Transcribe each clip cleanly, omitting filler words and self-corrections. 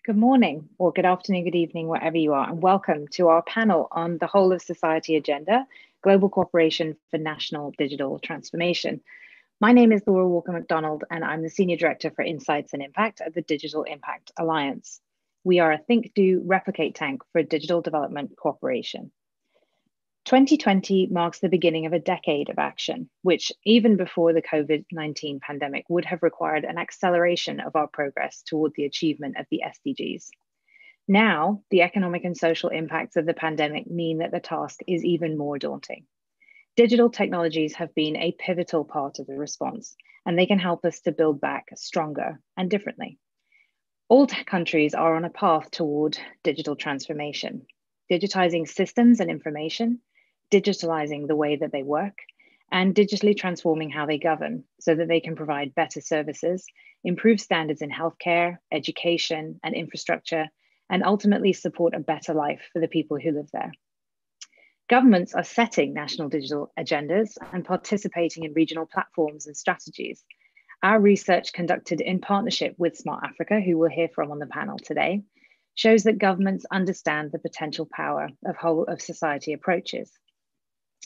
Good morning, or good afternoon, good evening, wherever you are, and welcome to our panel on the Whole of Society Agenda, Global Cooperation for National Digital Transformation. My name is Laura Walker-McDonald, and I'm the Senior Director for Insights and Impact at the Digital Impact Alliance. We are a think, do, replicate tank for digital development cooperation. 2020 marks the beginning of a decade of action, which even before the COVID-19 pandemic would have required an acceleration of our progress toward the achievement of the SDGs. Now, the economic and social impacts of the pandemic mean that the task is even more daunting. Digital technologies have been a pivotal part of the response, and they can help us to build back stronger and differently. All countries are on a path toward digital transformation, digitizing systems and information, digitalizing the way that they work, and digitally transforming how they govern so that they can provide better services, improve standards in healthcare, education, and infrastructure, and ultimately support a better life for the people who live there. Governments are setting national digital agendas and participating in regional platforms and strategies. Our research conducted in partnership with Smart Africa, who we'll hear from on the panel today, shows that governments understand the potential power of whole of society approaches.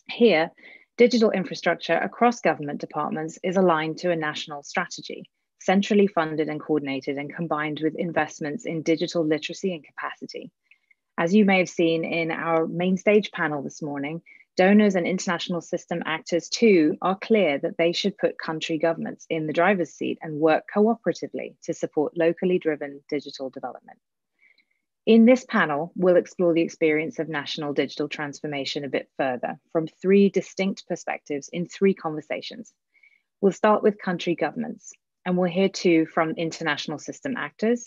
Here, digital infrastructure across government departments is aligned to a national strategy, centrally funded and coordinated and combined with investments in digital literacy and capacity. As you may have seen in our main stage panel this morning, donors and international system actors too are clear that they should put country governments in the driver's seat and work cooperatively to support locally driven digital development. In this panel, we'll explore the experience of national digital transformation a bit further from three distinct perspectives in three conversations. We'll start with country governments, and we'll hear too from international system actors,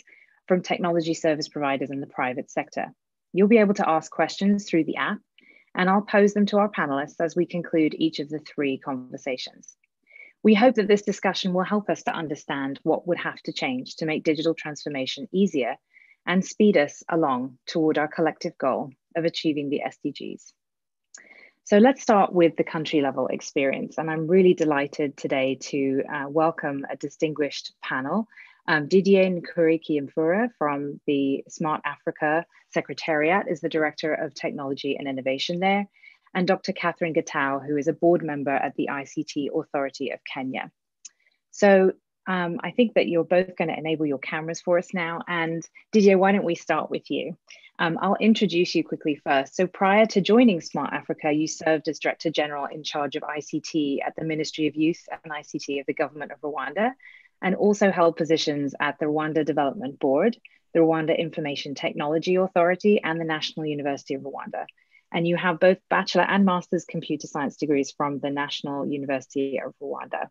from technology service providers in the private sector. You'll be able to ask questions through the app, and I'll pose them to our panelists as we conclude each of the three conversations. We hope that this discussion will help us to understand what would have to change to make digital transformation easier and speed us along toward our collective goal of achieving the SDGs. So let's start with the country level experience. And I'm really delighted today to welcome a distinguished panel. Didier Nkurikiyimfura from the Smart Africa Secretariat is the Director of Technology and Innovation there, and Dr. Katherine Getao, who is a board member at the ICT Authority of Kenya. So I think that you're both going to enable your cameras for us now. And Didier, why don't we start with you? I'll introduce you quickly first. So prior to joining Smart Africa, you served as Director General in charge of ICT at the Ministry of Youth and ICT of the Government of Rwanda, and also held positions at the Rwanda Development Board, the Rwanda Information Technology Authority, and the National University of Rwanda. And you have both bachelor and master's computer science degrees from the National University of Rwanda.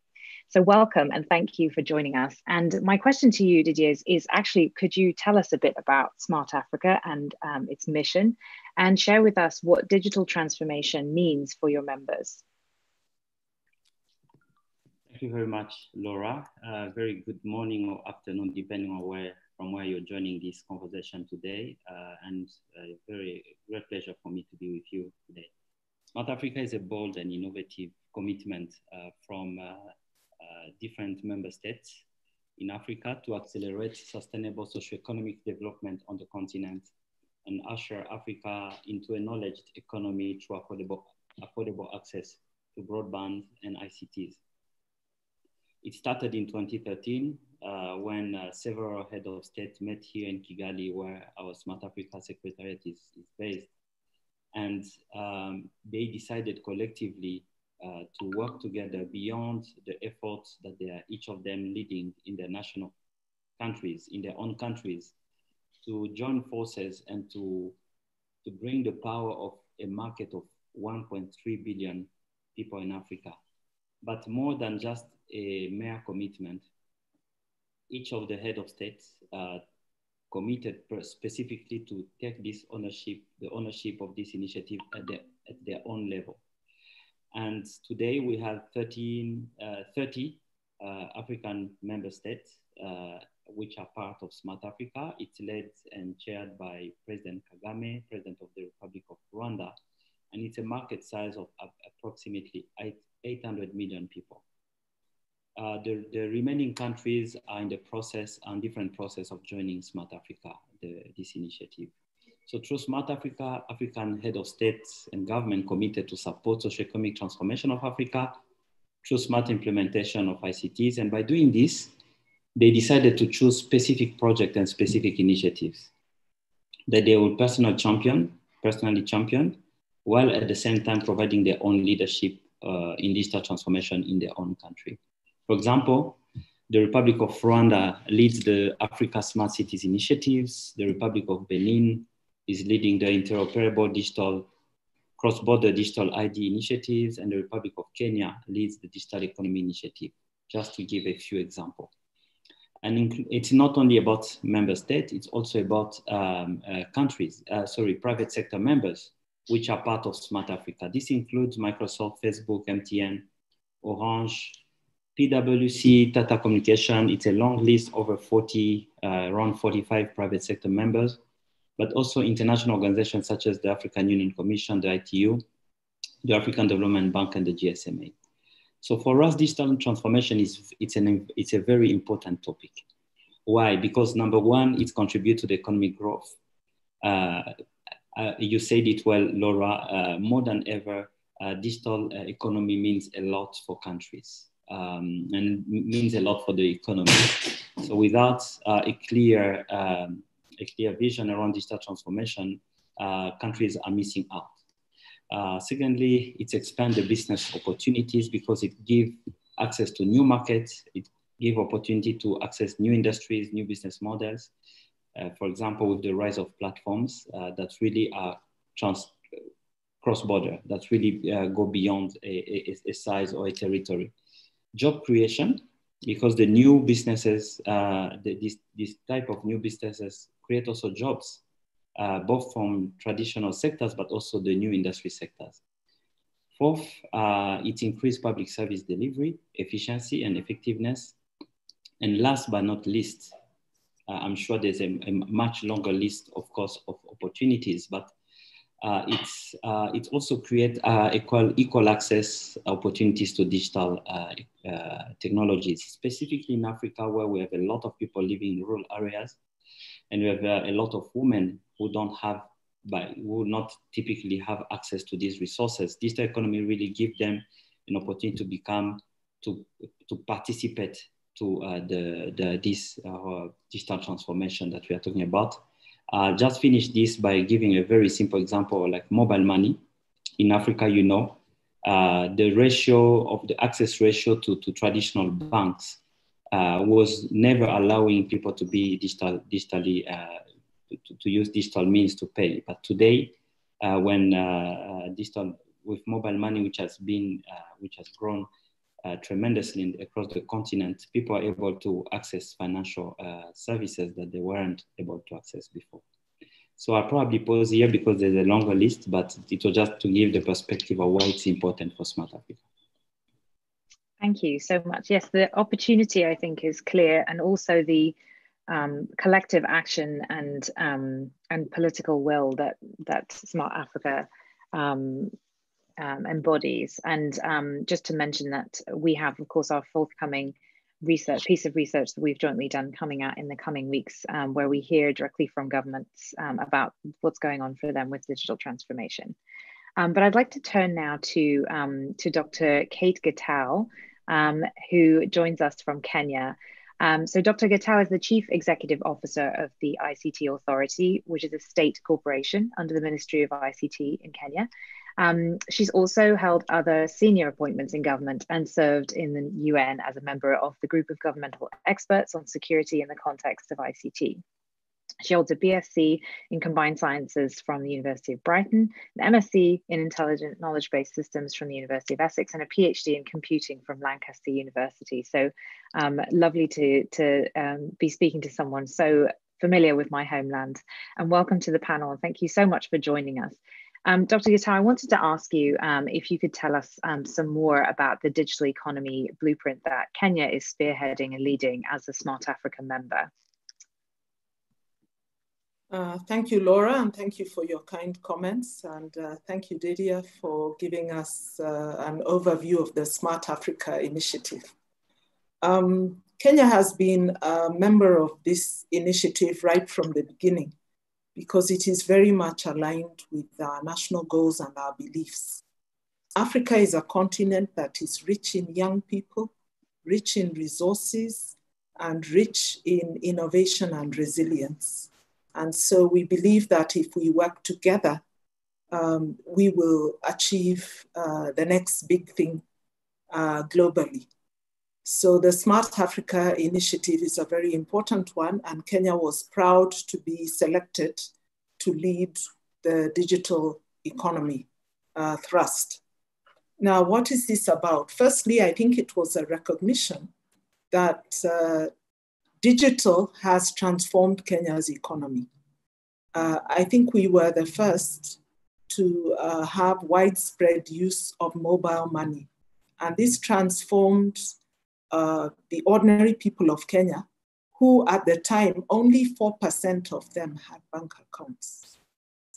So welcome and thank you for joining us. And my question to you, Didier, is actually, could you tell us a bit about Smart Africa and its mission, and share with us what digital transformation means for your members? Thank you very much, Laura. Very good morning or afternoon, depending on from where you're joining this conversation today. And a very great pleasure for me to be with you today. Smart Africa is a bold and innovative commitment from different member states in Africa to accelerate sustainable socioeconomic development on the continent and usher Africa into a knowledge economy through affordable access to broadband and ICTs. It started in 2013 when several heads of state met here in Kigali, where our Smart Africa Secretariat is based. And they decided collectively to work together beyond the efforts that they are each of them leading in their national countries, in their own countries, to join forces and to bring the power of a market of 1.3 billion people in Africa. But more than just a mere commitment, each of the head of states committed specifically to take this ownership, the ownership of this initiative at their own level. And today we have 30 African member states which are part of Smart Africa. It's led and chaired by President Kagame, President of the Republic of Rwanda, and it's a market size of approximately 800 million people. The remaining countries are in the process, different process of joining Smart Africa. this initiative. So through Smart Africa, African head of state and government committed to support socioeconomic transformation of Africa through smart implementation of ICTs. And by doing this, they decided to choose specific projects and specific initiatives that they will personally champion, while at the same time providing their own leadership in digital transformation in their own country. For example, the Republic of Rwanda leads the Africa Smart Cities initiatives. The Republic of Benin is leading the interoperable digital cross-border digital ID initiatives, and the Republic of Kenya leads the digital economy initiative, just to give a few examples. And it's not only about member states, it's also about private sector members, which are part of Smart Africa. This includes Microsoft, Facebook, MTN, Orange, PwC, Tata Communication. It's a long list, over 40, around 45 private sector members, but also international organizations such as the African Union Commission, the ITU, the African Development Bank, and the GSMA. So for us, digital transformation it's a very important topic. Why? Because number one, it contributes to the economic growth. You said it well, Laura, more than ever, digital economy means a lot for countries and means a lot for the economy. So without a clear vision around digital transformation, countries are missing out. Secondly, it expands the business opportunities because it gives access to new markets. It gives opportunity to access new industries, new business models. For example, with the rise of platforms that really are cross-border, that really go beyond a size or a territory. Job creation, because the new businesses, this type of new businesses create also jobs, both from traditional sectors, but also the new industry sectors. Fourth, it increased public service delivery, efficiency and effectiveness. And last but not least, I'm sure there's a much longer list, of course, of opportunities, but it also creates equal access opportunities to digital technologies, specifically in Africa, where we have a lot of people living in rural areas, and we have a lot of women who who not typically have access to these resources. Digital economy really gives them an opportunity to participate to this digital transformation that we are talking about. Just finish this by giving a very simple example, like mobile money. In Africa, the ratio of the access ratio to traditional banks was never allowing people to be digitally to use digital means to pay. But today, when with mobile money, which has grown tremendously across the continent, people are able to access financial services that they weren't able to access before. So I'll probably pause here because there's a longer list, but it was just to give the perspective of why it's important for Smart Africa. Thank you so much. Yes, the opportunity, I think, is clear, and also the collective action and political will that Smart Africa embodies. And just to mention that we have, of course, our forthcoming piece of research that we've jointly done coming out in the coming weeks, where we hear directly from governments about what's going on for them with digital transformation. But I'd like to turn now to Dr. Kate Gateau, who joins us from Kenya. So Dr. Getao is the Chief Executive Officer of the ICT Authority, which is a state corporation under the Ministry of ICT in Kenya. She's also held other senior appointments in government and served in the UN as a member of the group of governmental experts on security in the context of ICT. She holds a BSc in Combined Sciences from the University of Brighton, an MSc in Intelligent Knowledge-Based Systems from the University of Essex, and a PhD in Computing from Lancaster University. So lovely to be speaking to someone so familiar with my homeland. And welcome to the panel, and thank you so much for joining us. Dr. Getao, I wanted to ask you if you could tell us some more about the digital economy blueprint that Kenya is spearheading and leading as a Smart Africa member. Thank you, Laura, and thank you for your kind comments. And thank you, Didier, for giving us an overview of the Smart Africa initiative. Kenya has been a member of this initiative right from the beginning because it is very much aligned with our national goals and our beliefs. Africa is a continent that is rich in young people, rich in resources, and rich in innovation and resilience. And so we believe that if we work together, we will achieve the next big thing globally. So the Smart Africa initiative is a very important one, and Kenya was proud to be selected to lead the digital economy thrust. Now, what is this about? Firstly, I think it was a recognition that digital has transformed Kenya's economy. I think we were the first to have widespread use of mobile money. And this transformed the ordinary people of Kenya, who at the time, only 4% of them had bank accounts,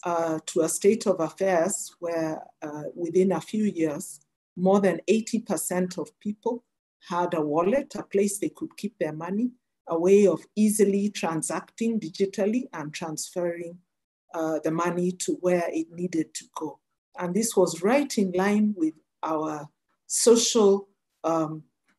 to a state of affairs where within a few years, more than 80% of people had a wallet, a place they could keep their money, a way of easily transacting digitally and transferring the money to where it needed to go. And this was right in line with our social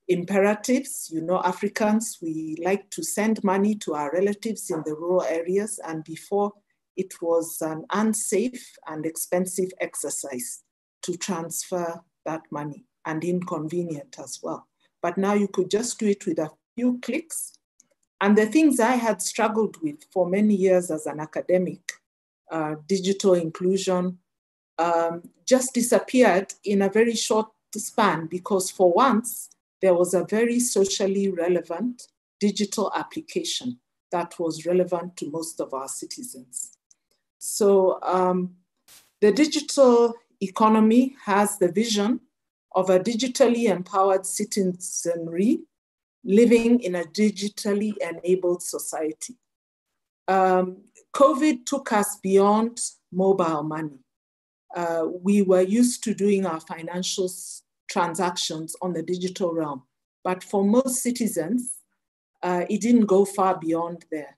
imperatives. You know, Africans, we like to send money to our relatives in the rural areas, and before it was an unsafe and expensive exercise to transfer that money, and inconvenient as well. But now you could just do it with a few clicks. And the things I had struggled with for many years as an academic, digital inclusion, just disappeared in a very short span, because for once, there was a very socially relevant digital application that was relevant to most of our citizens. So the digital economy has the vision of a digitally empowered citizenry living in a digitally enabled society. COVID took us beyond mobile money. We were used to doing our financial transactions on the digital realm, but for most citizens, it didn't go far beyond there.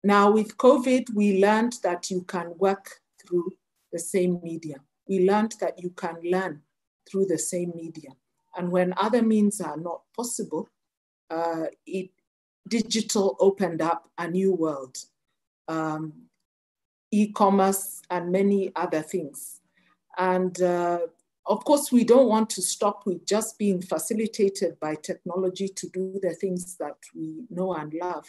Now with COVID, we learned that you can work through the same medium. We learned that you can learn through the same medium. And when other means are not possible, digital opened up a new world, e-commerce and many other things. And of course, we don't want to stop with just being facilitated by technology to do the things that we know and love.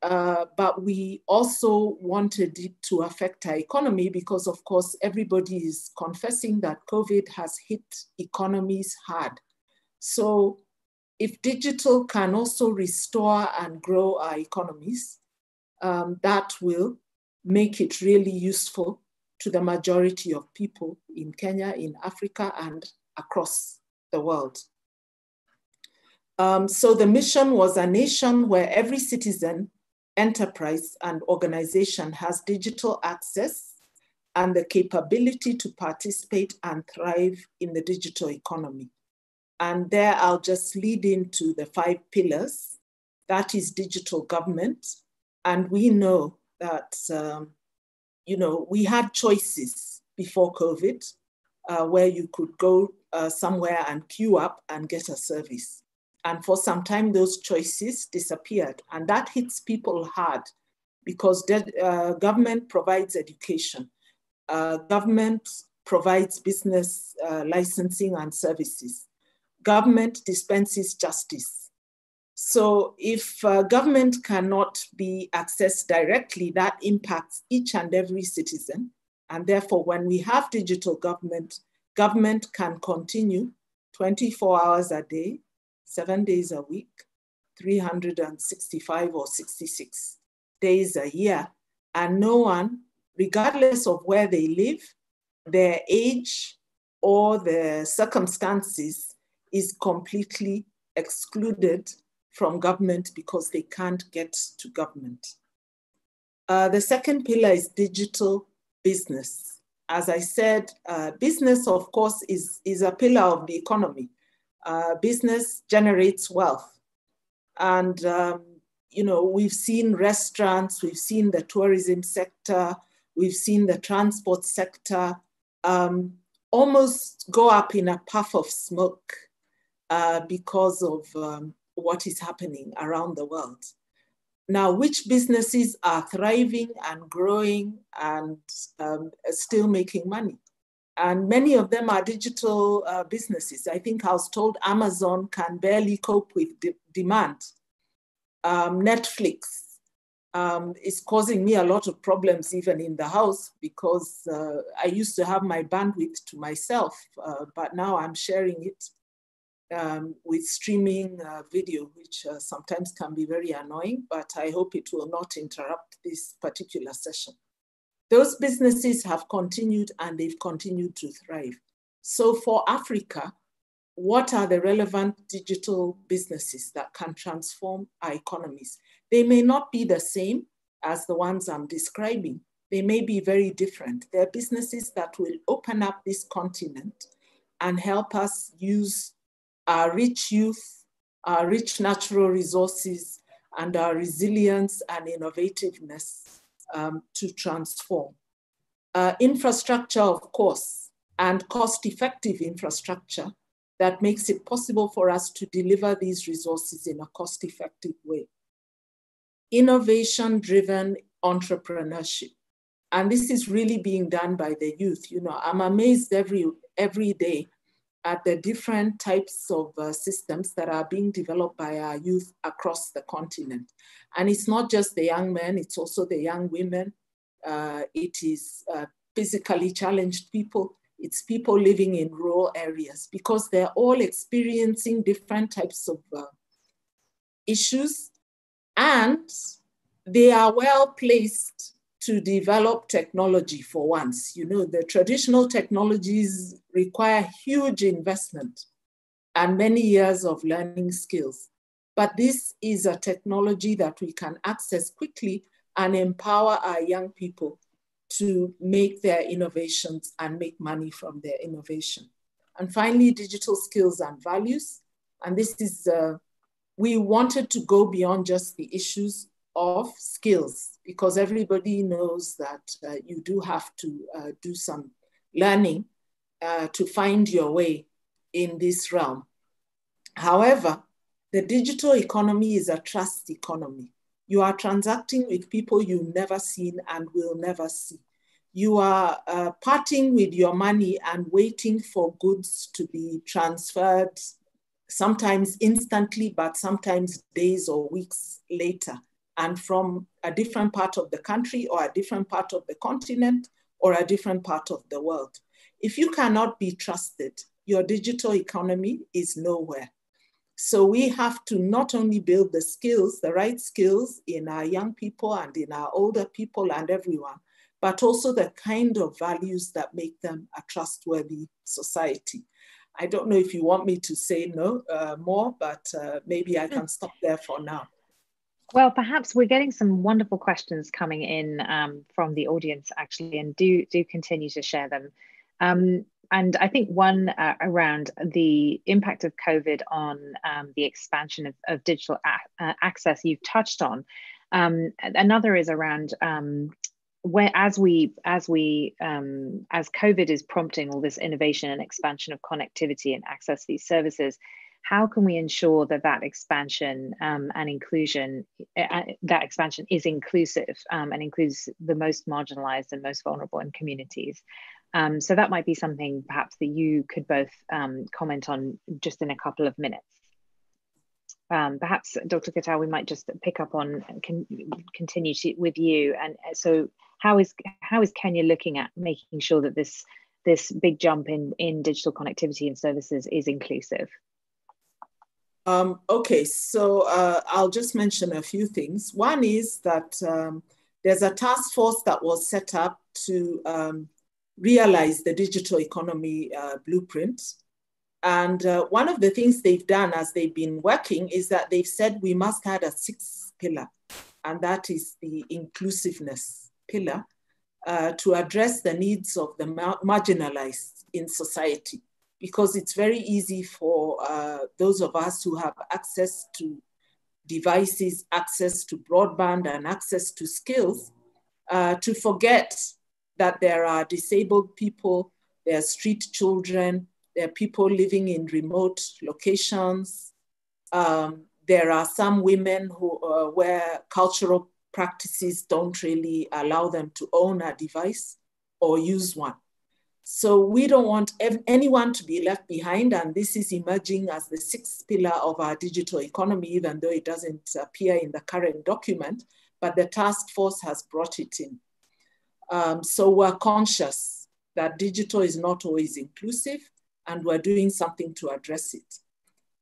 But we also wanted it to affect our economy because, of course, everybody is confessing that COVID has hit economies hard. So if digital can also restore and grow our economies, that will make it really useful to the majority of people in Kenya, in Africa, and across the world. So the mission was a nation where every citizen, enterprise, and organization has digital access and the capability to participate and thrive in the digital economy. And there I'll just lead into the 5 pillars. That is digital government. And we know that, we had choices before COVID where you could go somewhere and queue up and get a service. And for some time, those choices disappeared. And that hits people hard because government provides education. Government provides business licensing and services. Government dispenses justice. So if government cannot be accessed directly, that impacts each and every citizen. And therefore, when we have digital government, government can continue 24 hours a day, 7 days a week, 365 or 66 days a year. And no one, regardless of where they live, their age or their circumstances, is completely excluded from government because they can't get to government. The second pillar is digital business. As I said, business, of course, is a pillar of the economy. Business generates wealth. And, you know, we've seen restaurants, we've seen the tourism sector, we've seen the transport sector almost go up in a puff of smoke because of what is happening around the world. Now, which businesses are thriving and growing and still making money? And many of them are digital businesses. I think I was told Amazon can barely cope with demand. Netflix is causing me a lot of problems even in the house because I used to have my bandwidth to myself, but now I'm sharing it with streaming video, which sometimes can be very annoying, but I hope it will not interrupt this particular session. Those businesses have continued and they've continued to thrive. So for Africa, what are the relevant digital businesses that can transform our economies? They may not be the same as the ones I'm describing. They may be very different. They're businesses that will open up this continent and help us use our rich youth, our rich natural resources, and our resilience and innovativeness to transform. Infrastructure, of course, and cost-effective infrastructure that makes it possible for us to deliver these resources in a cost-effective way. Innovation-driven entrepreneurship. And this is really being done by the youth. You know, I'm amazed every day at the different types of systems that are being developed by our youth across the continent. And it's not just the young men, it's also the young women. It is physically challenged people. It's people living in rural areas because they're all experiencing different types of issues, and they are well placed to develop technology for once. You know, the traditional technologies require huge investment and many years of learning skills. But this is a technology that we can access quickly and empower our young people to make their innovations and make money from their innovation. And finally, digital skills and values. And this is, we wanted to go beyond just the issues of skills, because everybody knows that you do have to do some learning to find your way in this realm. However, the digital economy is a trust economy. You are transacting with people you've never seen and will never see. You are parting with your money and waiting for goods to be transferred, sometimes instantly, but sometimes days or weeks later, and from a different part of the country or a different part of the continent or a different part of the world. If you cannot be trusted, your digital economy is nowhere. So we have to not only build the skills, the right skills in our young people and in our older people and everyone, but also the kind of values that make them a trustworthy society. I don't know if you want me to say more, but maybe I can stop there for now. Well, perhaps we're getting some wonderful questions coming in from the audience, actually, and do continue to share them. And I think one around the impact of COVID on the expansion of digital access you've touched on. Another is around where as COVID is prompting all this innovation and expansion of connectivity and access to these services, how can we ensure that expansion and inclusion, that expansion is inclusive and includes the most marginalized and most vulnerable in communities? So that might be something perhaps that you could both comment on just in a couple of minutes. Perhaps Dr. Getao, we might just pick up on, continue with you. And so how is Kenya looking at making sure that this big jump in digital connectivity and services is inclusive? Okay, so I'll just mention a few things. One is that there's a task force that was set up to realize the digital economy blueprint. And one of the things they've done as they've been working is that they've said we must add a sixth pillar, and that is the inclusiveness pillar to address the needs of the marginalized in society. Because it's very easy for those of us who have access to devices, access to broadband, and access to skills, to forget that there are disabled people, there are street children, there are people living in remote locations. There are some women who, where cultural practices don't really allow them to own a device or use one. So we don't want anyone to be left behind, and this is emerging as the sixth pillar of our digital economy, even though it doesn't appear in the current document, but the task force has brought it in. So we're conscious that digital is not always inclusive, and we're doing something to address it.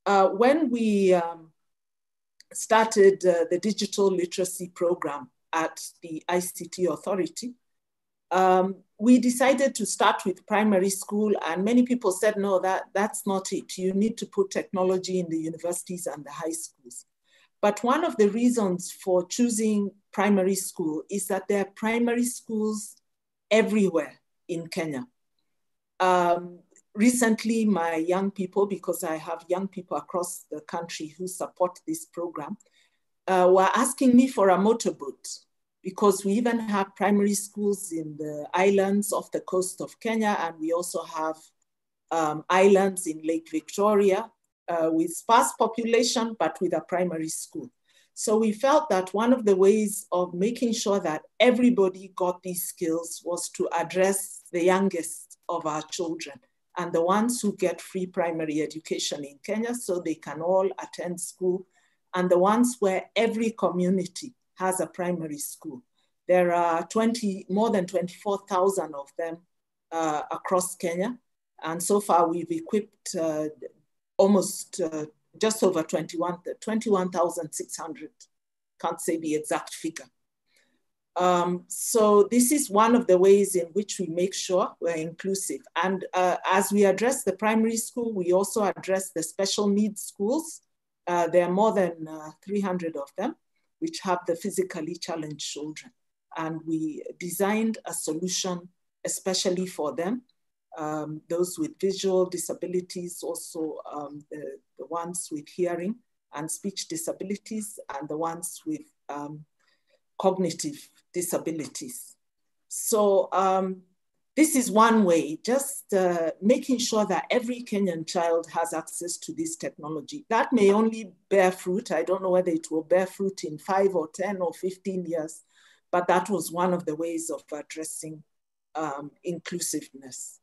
When we started the digital literacy program at the ICT Authority, we decided to start with primary school, and many people said, no, that's not it. You need to put technology in the universities and the high schools. But one of the reasons for choosing primary school is that there are primary schools everywhere in Kenya. Recently, my young people, because I have young people across the country who support this program, were asking me for a motorboat, because we even have primary schools in the islands off the coast of Kenya, and we also have islands in Lake Victoria with sparse population, but with a primary school. So we felt that one of the ways of making sure that everybody got these skills was to address the youngest of our children and the ones who get free primary education in Kenya so they can all attend school, and the ones where every community has a primary school. There are more than 24,000 of them across Kenya. And so far we've equipped almost just over 21,600, can't say the exact figure. So this is one of the ways in which we make sure we're inclusive. And as we address the primary school, we also address the special needs schools. There are more than 300 of them, which have the physically challenged children. And we designed a solution especially for them, those with visual disabilities, also the ones with hearing and speech disabilities, and the ones with cognitive disabilities. So this is one way, just making sure that every Kenyan child has access to this technology. That may only bear fruit. I don't know whether it will bear fruit in 5 or 10 or 15 years, but that was one of the ways of addressing inclusiveness.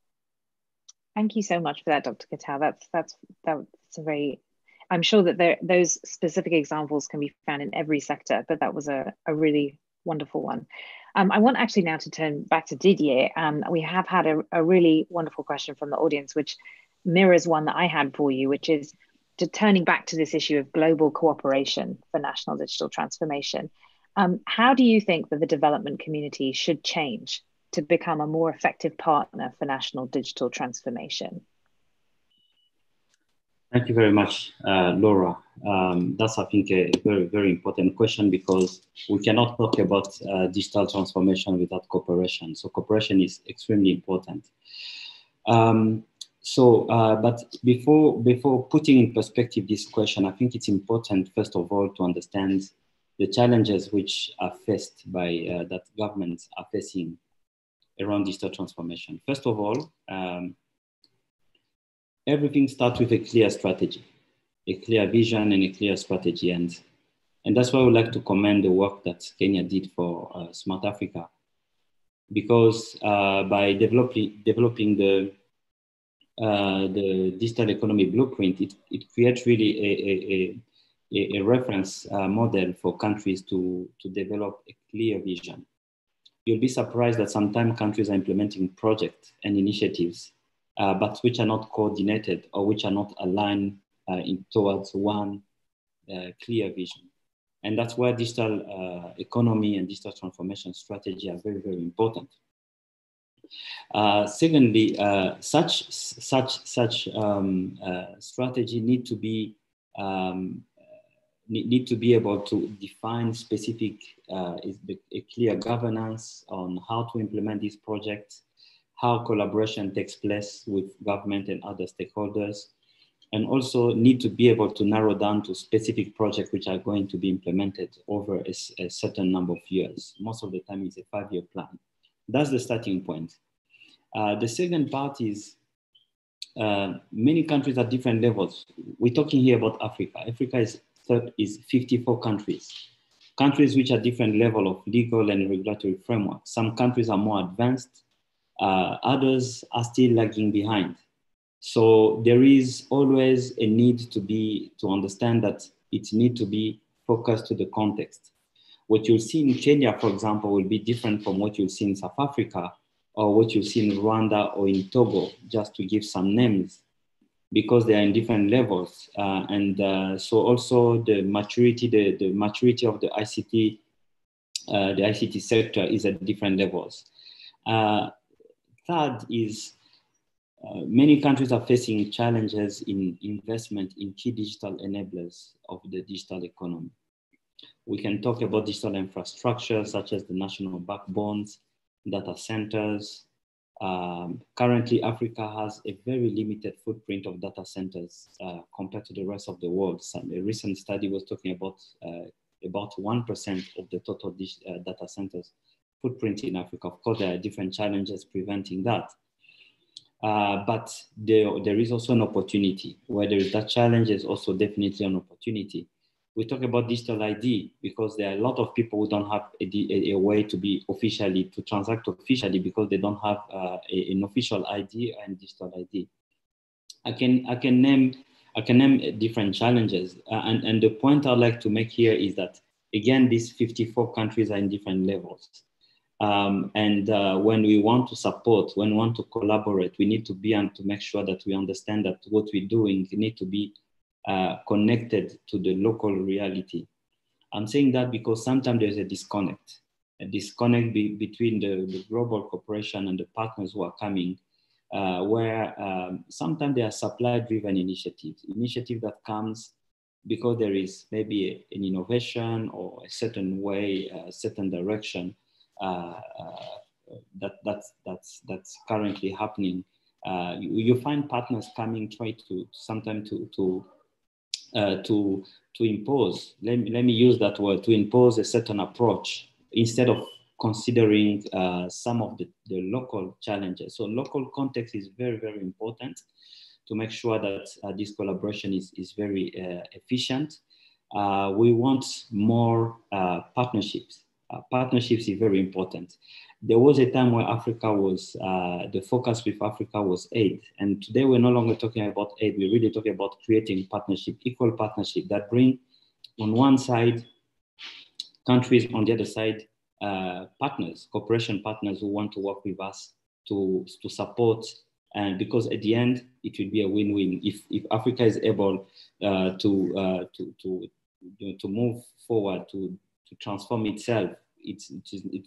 Thank you so much for that, Dr. Getao. That's a very, I'm sure that those specific examples can be found in every sector, but that was a really wonderful one. I want actually now to turn back to Didier. We have had a really wonderful question from the audience, which mirrors one that I had for you, which is turning back to this issue of global cooperation for national digital transformation. How do you think that the development community should change to become a more effective partner for national digital transformation? Thank you very much, Laura. That's, I think, a very, very important question, because we cannot talk about digital transformation without cooperation. So cooperation is extremely important. But before putting in perspective this question, I think it's important, first of all, to understand the challenges which are faced by, that governments are facing around digital transformation. First of all, everything starts with a clear strategy, a clear vision and a clear strategy. And that's why I would like to commend the work that Kenya did for Smart Africa, because by developing the digital economy blueprint, it creates really a reference model for countries to develop a clear vision. You'll be surprised that sometimes countries are implementing projects and initiatives, but which are not coordinated or which are not aligned towards one clear vision. And that's where digital economy and digital transformation strategy are very, very important. Secondly, such strategy need to be able to define specific, a clear governance on how to implement these projects, how collaboration takes place with government and other stakeholders, and also need to be able to narrow down to specific projects which are going to be implemented over a certain number of years. Most of the time it's a 5-year plan. That's the starting point. The second part is many countries at different levels. We're talking here about Africa. Africa is 54 countries. Countries which are different level of legal and regulatory framework. Some countries are more advanced, others are still lagging behind. So there is always a need to understand that it needs to be focused to the context. What you'll see in Kenya, for example, will be different from what you'll see in South Africa or what you'll see in Rwanda or in Togo, just to give some names, because they are in different levels. So also the maturity of the ICT sector is at different levels. Third is many countries are facing challenges in investment in key digital enablers of the digital economy. We can talk about digital infrastructure such as the national backbones, data centers. Currently, Africa has a very limited footprint of data centers compared to the rest of the world. A recent study was talking about 1% of the total data centers footprint in Africa. Of course, there are different challenges preventing that. But there is also an opportunity. Where there is that challenge, is also definitely an opportunity. We talk about digital ID because there are a lot of people who don't have a way to transact officially because they don't have an official ID and digital ID. I can name different challenges. And the point I'd like to make here is that, again, these 54 countries are in different levels. When we want to support, when we want to collaborate, we need to be and to make sure that we understand that what we're doing need to be connected to the local reality. I'm saying that because sometimes there's a disconnect between the global cooperation and the partners who are coming, where sometimes there are supply-driven initiatives that comes because there is maybe an innovation or a certain way, a certain direction that's currently happening. You find partners coming, try to sometimes to impose, let me use that word, to impose a certain approach instead of considering some of the local challenges. So local context is very, very important to make sure that this collaboration is very efficient. We want more partnerships. Partnerships is very important. There was a time where Africa was, the focus with Africa was aid. And today we're no longer talking about aid. We're really talking about creating partnership, equal partnership that bring on one side countries, on the other side partners, cooperation partners who want to work with us to support. And because at the end, it will be a win-win. If Africa is able to move forward, to transform itself, it's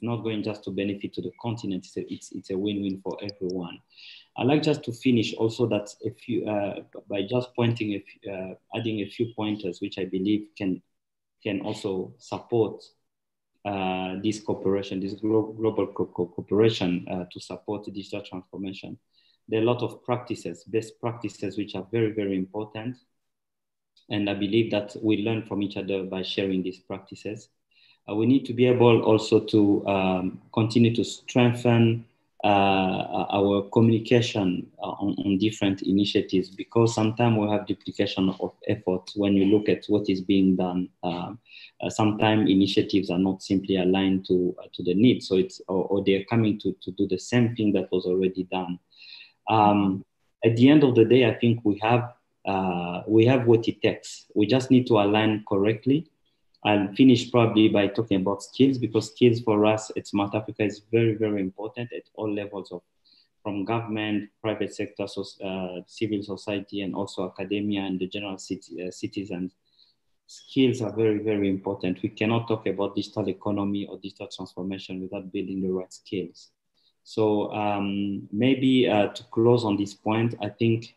not going just to benefit to the continent. It's a win-win for everyone. I'd like just to finish also that by just pointing, adding a few pointers, which I believe can also support this cooperation, this global cooperation to support digital transformation. There are a lot of practices, best practices, which are very, very important. And I believe that we learn from each other by sharing these practices. We need to be able also to continue to strengthen our communication on different initiatives, because sometimes we have duplication of effort when you look at what is being done. Sometimes initiatives are not simply aligned to the needs, so or they're coming to do the same thing that was already done. At the end of the day, I think we have what it takes. We just need to align correctly. I'll finish probably by talking about skills, because skills for us at Smart Africa is very, very important at all levels from government, private sector, civil society, and also academia and the general citizens. Skills are very, very important. We cannot talk about digital economy or digital transformation without building the right skills. So maybe to close on this point, I think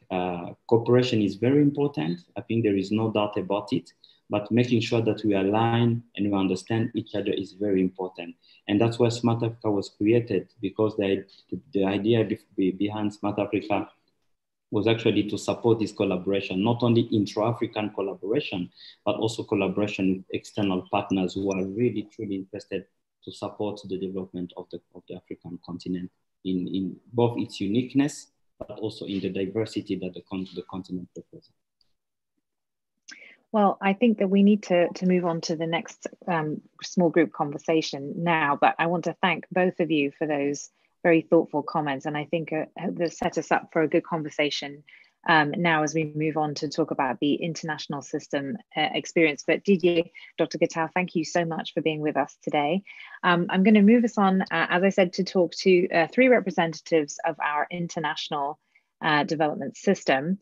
cooperation is very important. I think there is no doubt about it. But making sure that we align and we understand each other is very important. And that's why Smart Africa was created, because the idea behind Smart Africa was actually to support this collaboration, not only intra-African collaboration, but also collaboration with external partners who are really, truly interested to support the development of the African continent in both its uniqueness, but also in the diversity that the continent represents. Well, I think that we need to move on to the next small group conversation now, but I want to thank both of you for those very thoughtful comments. And I think they set us up for a good conversation now as we move on to talk about the international system experience. But Didier, Dr. Getao, thank you so much for being with us today. I'm going to move us on, as I said, to talk to three representatives of our international development system.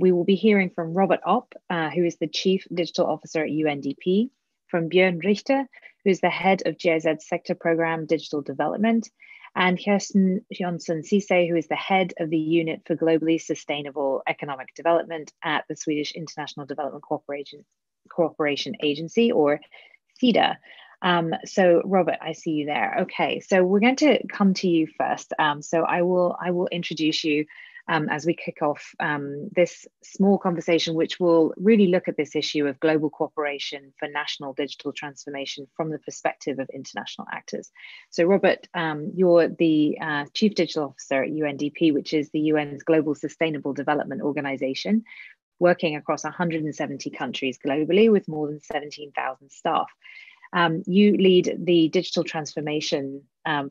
We will be hearing from Robert Opp, who is the Chief Digital Officer at UNDP, from Björn Richter, who is the Head of GIZ Sector Program Digital Development, and Kerstin Jonsson Cissé, who is the Head of the Unit for Globally Sustainable Economic Development at the Swedish International Development Cooperation Agency, or SIDA. So Robert, I see you there. Okay, so we're going to come to you first. So I will introduce you as we kick off this small conversation, which will really look at this issue of global cooperation for national digital transformation from the perspective of international actors. So Robert, you're the Chief Digital Officer at UNDP, which is the UN's Global Sustainable Development Organization, working across 170 countries globally with more than 17,000 staff. You lead the digital transformation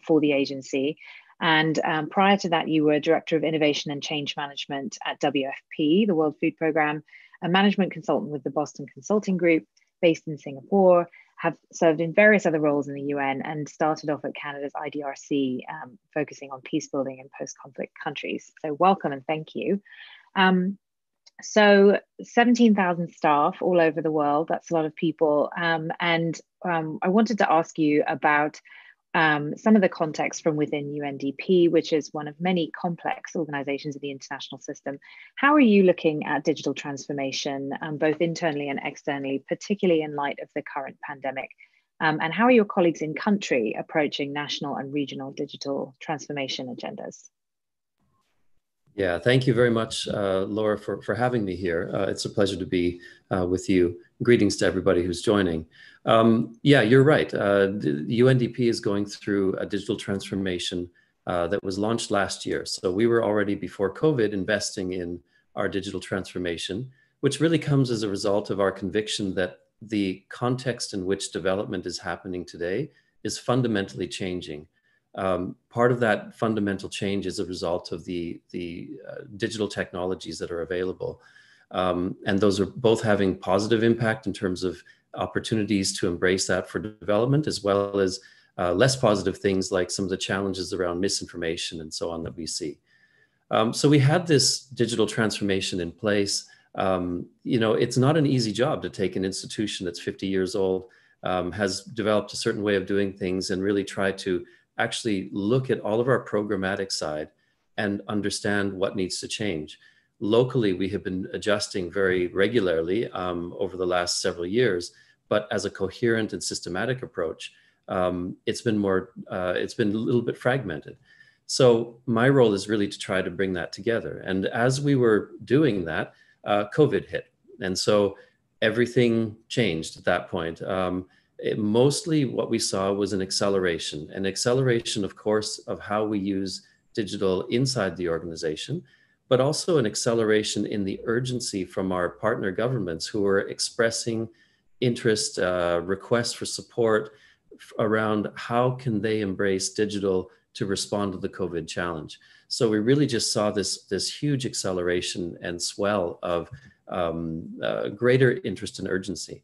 for the agency. And prior to that, you were Director of Innovation and Change Management at WFP, the World Food Programme, a management consultant with the Boston Consulting Group, based in Singapore, have served in various other roles in the UN, and started off at Canada's IDRC, focusing on peace building in post-conflict countries. So welcome and thank you. So 17,000 staff all over the world, that's a lot of people. I wanted to ask you about some of the context from within UNDP, which is one of many complex organizations in the international system. How are you looking at digital transformation, both internally and externally, particularly in light of the current pandemic? And how are your colleagues in country approaching national and regional digital transformation agendas? Yeah, thank you very much, Laura, for having me here. It's a pleasure to be with you. Greetings to everybody who's joining. Yeah, you're right. The UNDP is going through a digital transformation that was launched last year. So we were already before COVID investing in our digital transformation, which really comes as a result of our conviction that the context in which development is happening today is fundamentally changing. Part of that fundamental change is a result of the digital technologies that are available. And those are both having positive impact in terms of opportunities to embrace that for development, as well as less positive things like some of the challenges around misinformation and so on that we see. So we had this digital transformation in place. You know, it's not an easy job to take an institution that's 50 years old, has developed a certain way of doing things, and really try to actually look at all of our programmatic side and understand what needs to change. Locally, we have been adjusting very regularly over the last several years, but as a coherent and systematic approach, it's been a little bit fragmented. So my role is really to try to bring that together. And as we were doing that, COVID hit. And so everything changed at that point. Mostly what we saw was an acceleration, of course, of how we use digital inside the organization, but also an acceleration in the urgency from our partner governments who are expressing interest, requests for support around how can they embrace digital to respond to the COVID challenge. So we really just saw this huge acceleration and swell of greater interest and urgency.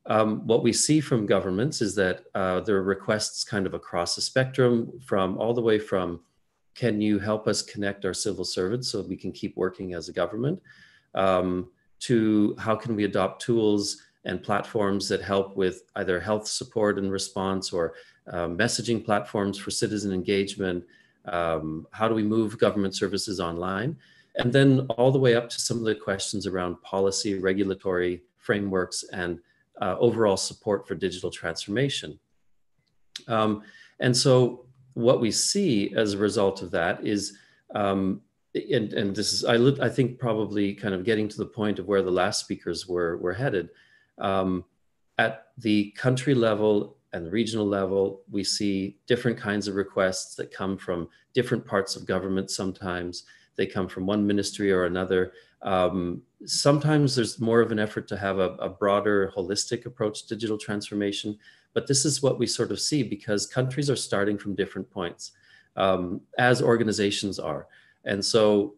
What we see from governments is that there are requests kind of across the spectrum, from all the way from, can you help us connect our civil servants so we can keep working as a government, to how can we adopt tools and platforms that help with either health support and response, or messaging platforms for citizen engagement. How do we move government services online? And then all the way up to some of the questions around policy, regulatory frameworks, and overall support for digital transformation. And so what we see as a result of that is and this is, I think probably kind of getting to the point of where the last speakers were headed. At the country level and regional level, we see different kinds of requests that come from different parts of government. Sometimes they come from one ministry or another. Sometimes there's more of an effort to have a broader, holistic approach to digital transformation. But this is what we sort of see because countries are starting from different points, as organizations are. And so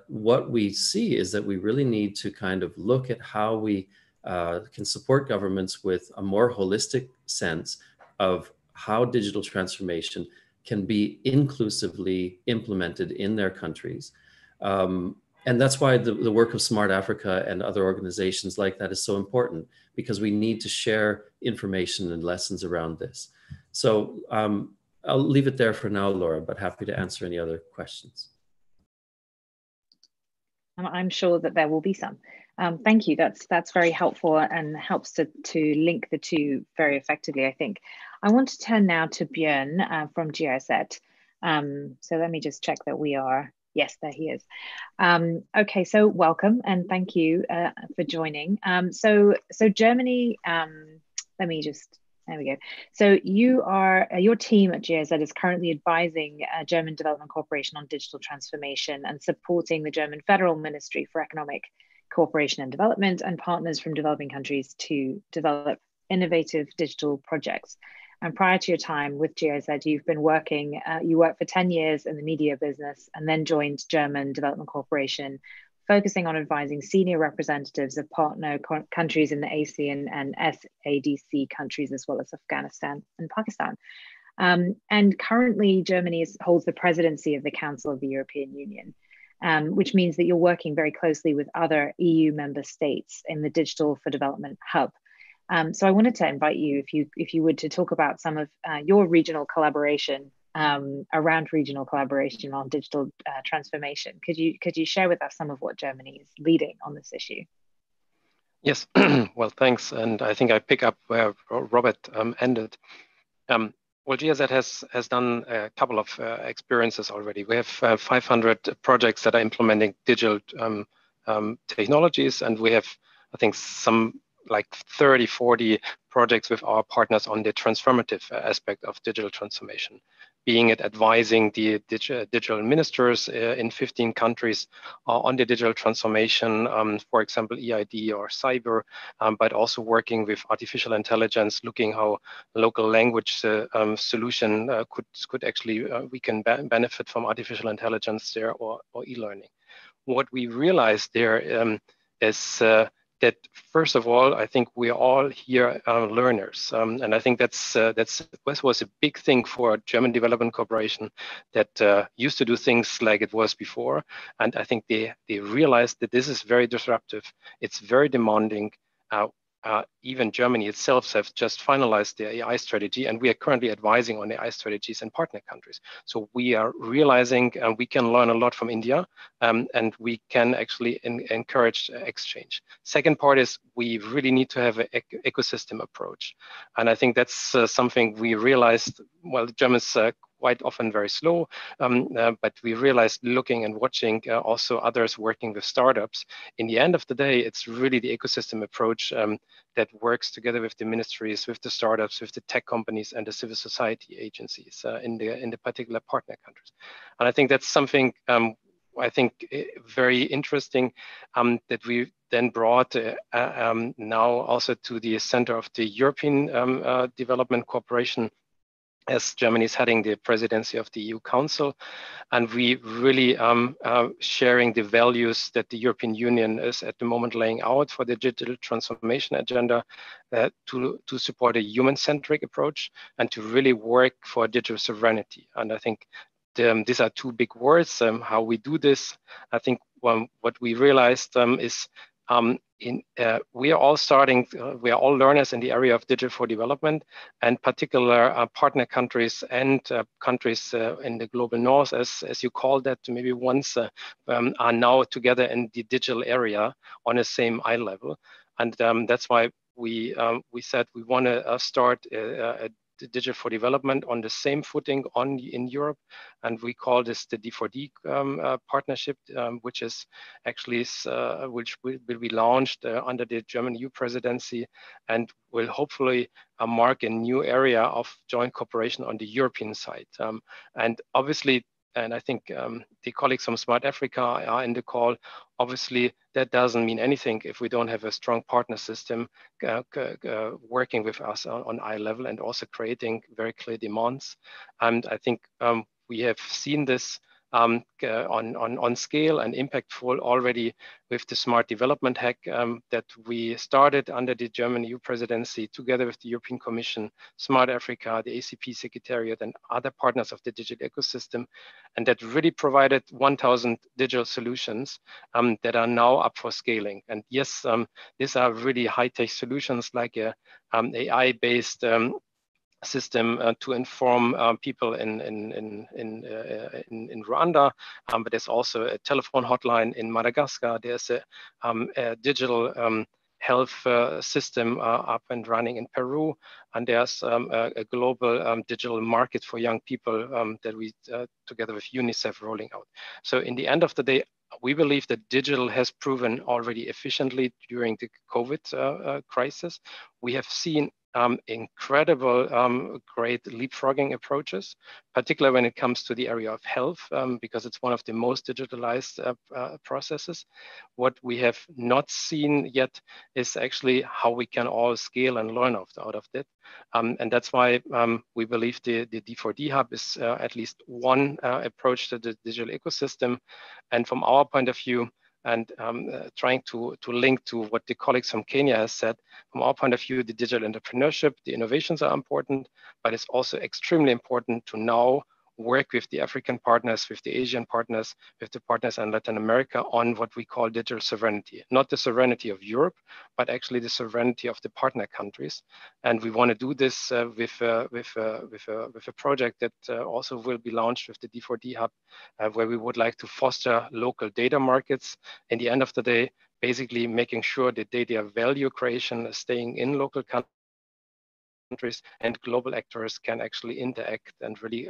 what we see is that we really need to kind of look at how we can support governments with a more holistic sense of how digital transformation can be inclusively implemented in their countries. And that's why the work of Smart Africa and other organizations like that is so important, because we need to share information and lessons around this. So I'll leave it there for now, Laura, but happy to answer any other questions. I'm sure that there will be some. Thank you. That's very helpful and helps to link the two very effectively, I think. I want to turn now to Björn from GIZ. So let me just check that we are. Yes, there he is. Okay, so welcome and thank you for joining. So Germany, let me just, there we go. So your team at GIZ is currently advising German Development Corporation on digital transformation and supporting the German Federal Ministry for Economic Cooperation and Development and partners from developing countries to develop innovative digital projects. And prior to your time with GIZ, you've been working, you worked for 10 years in the media business and then joined German Development Corporation, focusing on advising senior representatives of partner countries in the ASEAN and SADC countries, as well as Afghanistan and Pakistan. And currently, Germany holds the presidency of the Council of the European Union, which means that you're working very closely with other EU member states in the Digital for Development Hub. So I wanted to invite you, if you would, to talk about some of your regional collaboration around regional collaboration on digital transformation. Could you share with us some of what Germany is leading on this issue? Yes, well, thanks. And I think I pick up where Robert ended. Well, GIZ has done a couple of experiences already. We have 500 projects that are implementing digital technologies, and we have, I think, some like 30, 40 projects with our partners on the transformative aspect of digital transformation, being it advising the digital ministers in 15 countries on the digital transformation, for example, EID or cyber, but also working with artificial intelligence, looking how local language solution could actually, we can benefit from artificial intelligence there or e-learning. What we realized there is that first of all, I think we're all here learners, and I think that was a big thing for German Development Corporation that used to do things like it was before, and I think they realized that this is very disruptive. It's very demanding. Even Germany itself have just finalized their AI strategy, and we are currently advising on AI strategies in partner countries. So we are realizing we can learn a lot from India, and we can actually encourage exchange. Second part is we really need to have an ecosystem approach. And I think that's something we realized, well, the Germans quite often very slow, but we realized looking and watching also others working with startups. In the end of the day, it's really the ecosystem approach that works together with the ministries, with the startups, with the tech companies and the civil society agencies in the particular partner countries. And I think that's something I think very interesting that we then brought now also to the center of the European Development Corporation, as Germany is heading the presidency of the EU Council, and we really sharing the values that the European Union is at the moment laying out for the digital transformation agenda to support a human-centric approach and to really work for digital sovereignty. And I think these are two big words. How we do this, I think what we realized is we are all starting, we are all learners in the area of digital for development, and particular partner countries and countries in the global north, as you call that maybe once, are now together in the digital area on the same eye level. And that's why we said we want to start a digital for development on the same footing in Europe, and we call this the D4D partnership, which is actually which will be launched under the German EU presidency, and will hopefully mark a new area of joint cooperation on the European side. And obviously, and I think the colleagues from Smart Africa are in the call. Obviously, that doesn't mean anything if we don't have a strong partner system working with us on eye level and also creating very clear demands. And I think we have seen this on scale and impactful already with the Smart Development Hack that we started under the German EU presidency together with the European Commission, Smart Africa, the ACP Secretariat, and other partners of the digital ecosystem. And that really provided 1,000 digital solutions that are now up for scaling. And yes, these are really high-tech solutions like a AI-based system to inform people in Rwanda, but there's also a telephone hotline in Madagascar. There's a digital health system up and running in Peru, and there's a global digital market for young people that we together with UNICEF rolling out. So in the end of the day, we believe that digital has proven already efficiently during the COVID crisis. We have seen incredible, great leapfrogging approaches, particularly when it comes to the area of health, because it's one of the most digitalized processes. What we have not seen yet is actually how we can all scale and learn out of that. And that's why we believe the D4D Hub is at least one approach to the digital ecosystem. And from our point of view, and trying to link to what the colleagues from Kenya has said, from our point of view, the digital entrepreneurship, the innovations are important, but it's also extremely important to now work with the African partners, with the Asian partners, with the partners in Latin America on what we call digital sovereignty. Not the sovereignty of Europe, but actually the sovereignty of the partner countries. And we want to do this with a project that also will be launched with the D4D Hub, where we would like to foster local data markets. In the end of the day, basically making sure that data value creation is staying in local countries and global actors can actually interact and really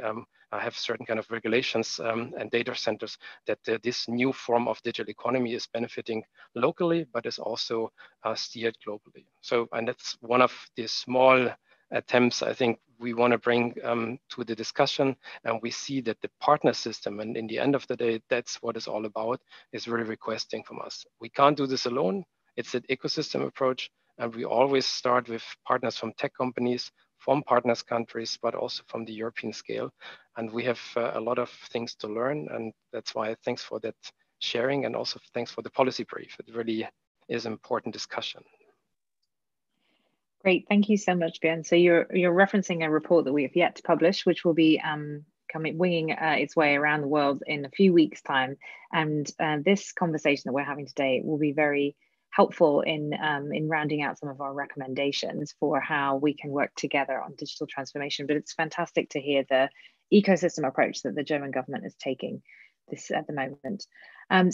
have certain kind of regulations and data centers that this new form of digital economy is benefiting locally, but is also steered globally. So, and that's one of the small attempts I think we want to bring to the discussion. And we see that the partner system, and in the end of the day, that's what it's all about, is really requesting from us. We can't do this alone. It's an ecosystem approach. And we always start with partners from tech companies, from partners countries, but also from the European scale. And we have a lot of things to learn. And that's why thanks for that sharing, and also thanks for the policy brief. It really is an important discussion. Great, thank you so much, Björn. So you're referencing a report that we have yet to publish, which will be winging its way around the world in a few weeks' time. And this conversation that we're having today will be very helpful in rounding out some of our recommendations for how we can work together on digital transformation. But it's fantastic to hear the ecosystem approach that the German government is taking this at the moment.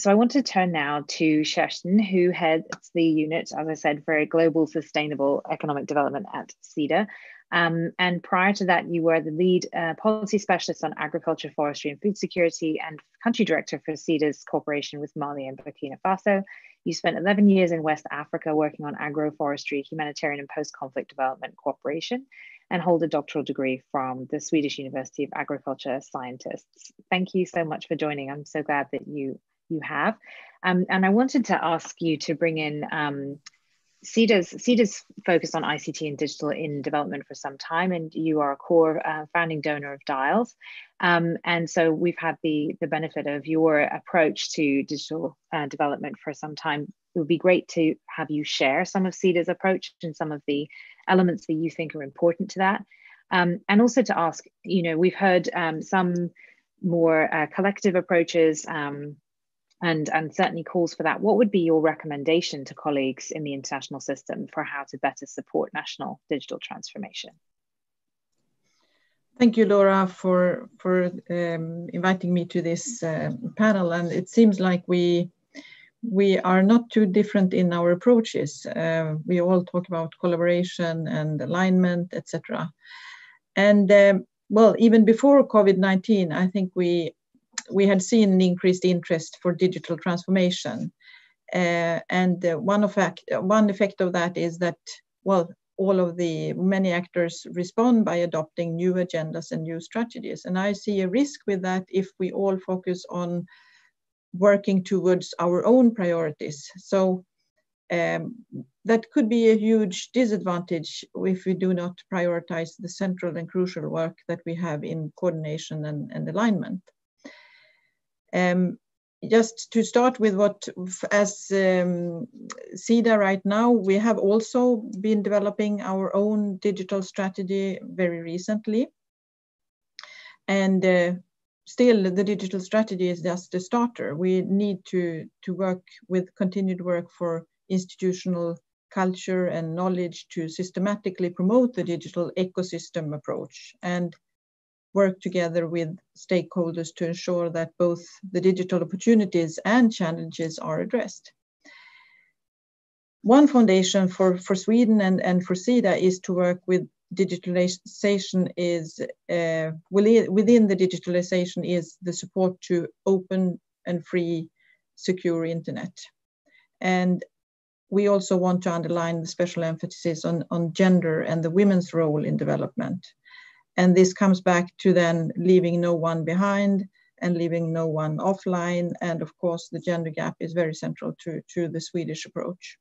So I want to turn now to Kerstin, who heads the unit, as I said, for global sustainable economic development at CIDA. And prior to that, you were the lead policy specialist on agriculture, forestry, and food security, and country director for CIDA's cooperation with Mali and Burkina Faso. You spent 11 years in West Africa working on agroforestry, humanitarian, and post-conflict development cooperation, and hold a doctoral degree from the Swedish University of Agriculture Scientists. Thank you so much for joining. I'm so glad that you have. And I wanted to ask you to bring in CIDA's focused on ICT and digital in development for some time, and you are a core founding donor of DIALS. And so we've had the benefit of your approach to digital development for some time. It would be great to have you share some of CIDA's approach and some of the elements that you think are important to that. And also to ask, we've heard some more collective approaches and certainly calls for that. What would be your recommendation to colleagues in the international system for how to better support national digital transformation? Thank you, Laura, for inviting me to this panel. And it seems like we are not too different in our approaches. We all talk about collaboration and alignment, etc. And well, even before COVID-19, I think we had seen an increased interest for digital transformation. And one effect of that is that, well, all of the many actors respond by adopting new agendas and new strategies. And I see a risk with that if we all focus on working towards our own priorities. So that could be a huge disadvantage if we do not prioritize the central and crucial work that we have in coordination and alignment. Just to start with what, as SIDA right now, we have also been developing our own digital strategy very recently. And still, the digital strategy is just a starter. We need to work with continued work for institutional culture and knowledge to systematically promote the digital ecosystem approach and work together with stakeholders to ensure that both the digital opportunities and challenges are addressed. One foundation for Sweden and for SIDA is to work with digitalization is, within the digitalization is the support to open and free, secure internet. And we also want to underline the special emphasis on gender and the women's role in development. And this comes back to then leaving no one behind and leaving no one offline. And of course, the gender gap is very central to the Swedish approach.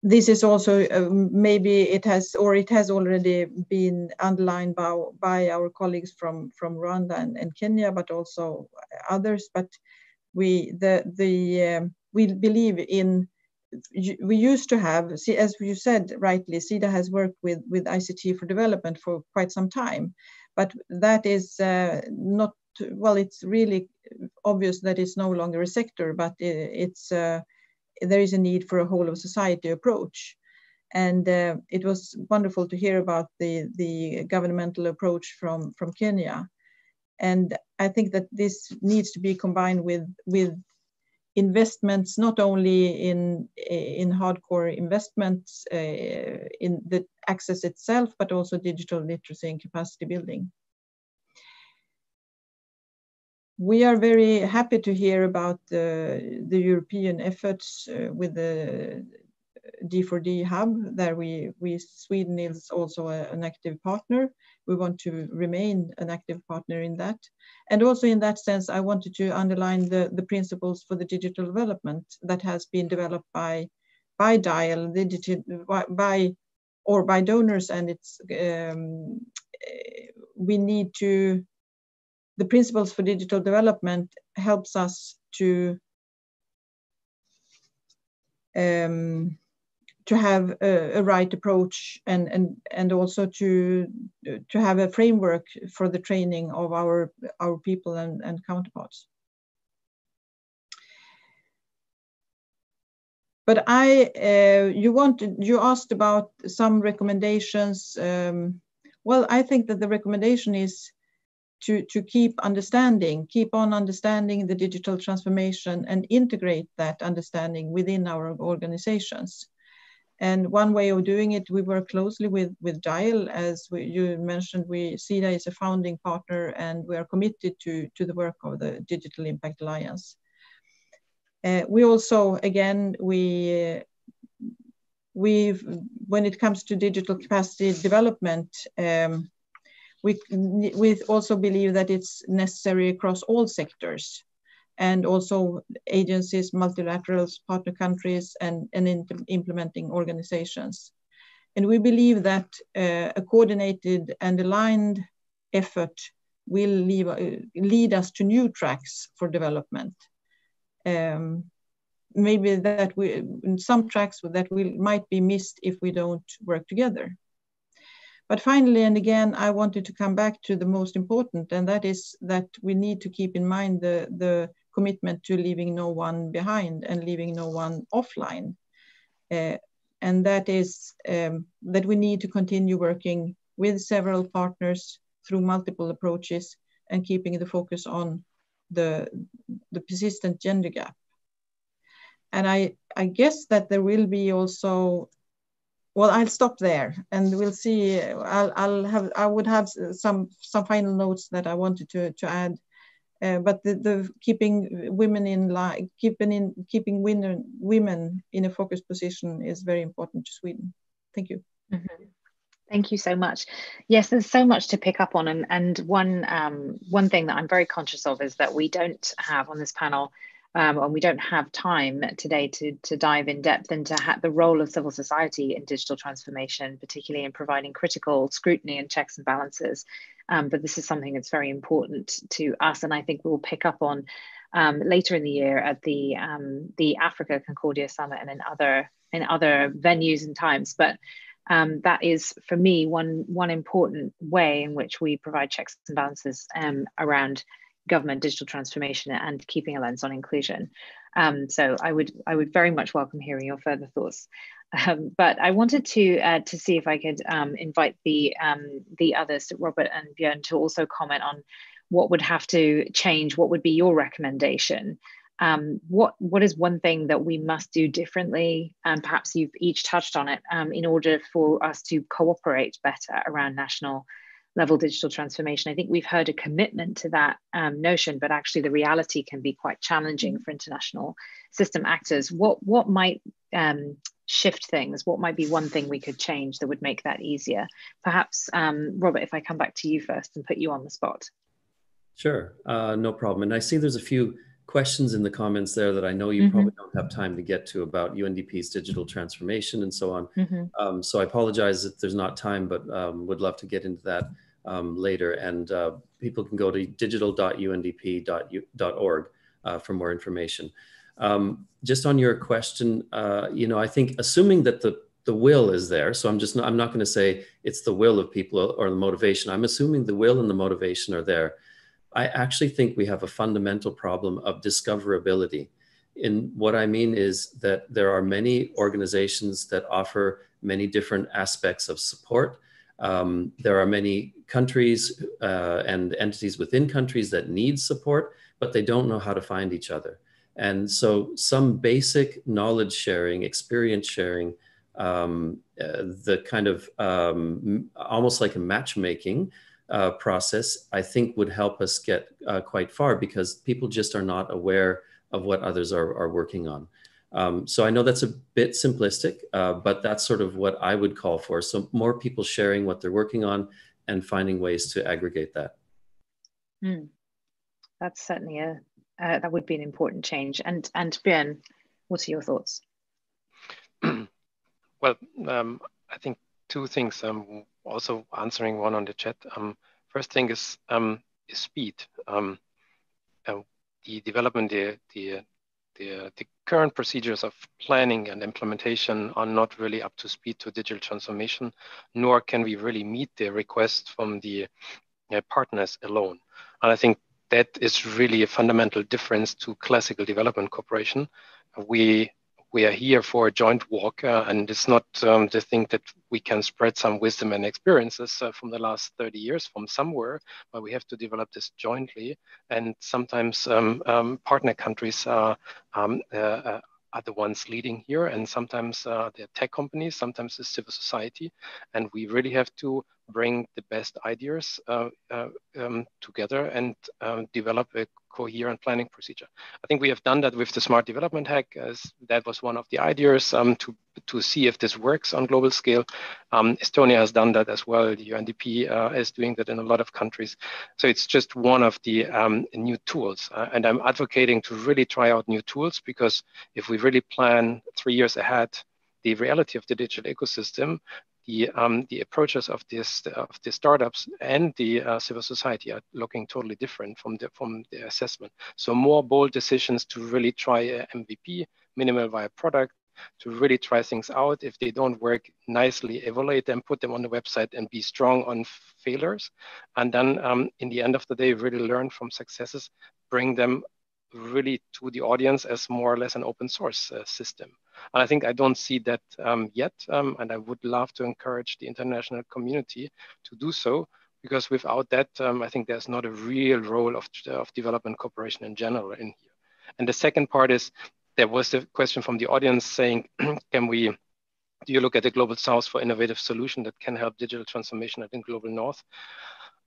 This is also maybe it has already been underlined by our colleagues from Rwanda and Kenya, but also others. But we believe in. We used to have, as you said rightly, SIDA has worked with ICT for development for quite some time, but that is not, well, it's really obvious that it's no longer a sector, but there is a need for a whole of society approach. And it was wonderful to hear about the governmental approach from Kenya. And I think that this needs to be combined with investments, not only in hardcore investments in the access itself, but also digital literacy and capacity building. We are very happy to hear about the European efforts with the D4D hub. There Sweden is also an active partner. We want to remain an active partner in that. And also in that sense, I wanted to underline the principles for the digital development that has been developed by DIAL, by donors, and it's we need to. The principles for digital development helps us to have a right approach and also to have a framework for the training of our people and counterparts. But you asked about some recommendations. Well, I think that the recommendation is to keep on understanding the digital transformation and integrate that understanding within our organizations. And one way of doing it, we work closely with DIAL, as you mentioned. SIDA is a founding partner, and we are committed to the work of the Digital Impact Alliance. We also, again, when it comes to digital capacity development, we also believe that it's necessary across all sectors, and also agencies, multilaterals, partner countries, and implementing organizations. And we believe that a coordinated and aligned effort will lead us to new tracks for development. Maybe that in some tracks that might be missed if we don't work together. But finally, and again, I wanted to come back to the most important, and that is that we need to keep in mind the commitment to leaving no one behind and leaving no one offline. And that is that we need to continue working with several partners through multiple approaches and keeping the focus on the persistent gender gap. And I guess that there will be also Well, I'll stop there, and we'll see. I would have some final notes that I wanted to add, but the keeping women in line, keeping women in a focus position is very important to Sweden. Thank you. Mm-hmm. Thank you so much. Yes, there's so much to pick up on, and one thing that I'm very conscious of is that we don't have on this panel. And we don't have time today to dive in depth into the role of civil society in digital transformation, particularly in providing critical scrutiny and checks and balances. But this is something that's very important to us, and I think we'll pick up on later in the year at the Africa Concordia Summit and in other venues and times. But that is, for me, one important way in which we provide checks and balances around government digital transformation and keeping a lens on inclusion. So I would very much welcome hearing your further thoughts. But I wanted to see if I could invite the others, Robert and Björn, to also comment on what would have to change. What would be your recommendation? What is one thing that we must do differently? And perhaps you've each touched on it in order for us to cooperate better around national level digital transformation. I think we've heard a commitment to that notion, but actually the reality can be quite challenging for international system actors. What might shift things? What might be one thing we could change that would make that easier? Perhaps, Robert, if I come back to you first and put you on the spot. Sure, no problem. And I see there's a few questions in the comments there that I know you probably don't have time to get to about UNDP's digital transformation and so on. So I apologize if there's not time, but would love to get into that later. And people can go to digital.undp.org for more information. Just on your question, I think assuming that the will is there, so I'm not going to say it's the will of people or the motivation. I'm assuming the will and the motivation are there. I actually think we have a fundamental problem of discoverability. And what I mean is that there are many organizations that offer many different aspects of support. There are many countries and entities within countries that need support, but they don't know how to find each other. And so some basic knowledge sharing, experience sharing, the kind of almost like a matchmaking process, I think would help us get quite far, because people just are not aware of what others are working on. So I know that's a bit simplistic, but that's sort of what I would call for. So more people sharing what they're working on and finding ways to aggregate that. That's certainly that would be an important change. And Björn, what are your thoughts? Well, I think two things. Also answering one on the chat. First thing is speed. The development, the current procedures of planning and implementation are not really up to speed to digital transformation, nor can we really meet the request from the partners alone. And I think that is really a fundamental difference to classical development cooperation. We are here for a joint walk, and it's not to think that we can spread some wisdom and experiences from the last 30 years from somewhere, but we have to develop this jointly. And sometimes partner countries are the ones leading here, and sometimes they're tech companies, sometimes it's civil society, and we really have to bring the best ideas together and develop a coherent planning procedure. I think we have done that with the Smart Development Hack, as that was one of the ideas to see if this works on global scale. Estonia has done that as well. The UNDP is doing that in a lot of countries. So it's just one of the new tools. And I'm advocating to really try out new tools, because if we really plan 3 years ahead, the reality of the digital ecosystem, the approaches of the startups and the civil society are looking totally different from the assessment. So more bold decisions to really try a MVP, minimal viable product, to really try things out. If they don't work, nicely evaluate them, put them on the website, and be strong on failures. And then in the end of the day, really learn from successes, bring them really to the audience as more or less an open source system. And I think I don't see that yet, and I would love to encourage the international community to do so, because without that, I think there's not a real role of development cooperation in general in here. And the second part is, there was a question from the audience saying, can we Do you look at the Global South for innovative solution that can help digital transformation at the Global North?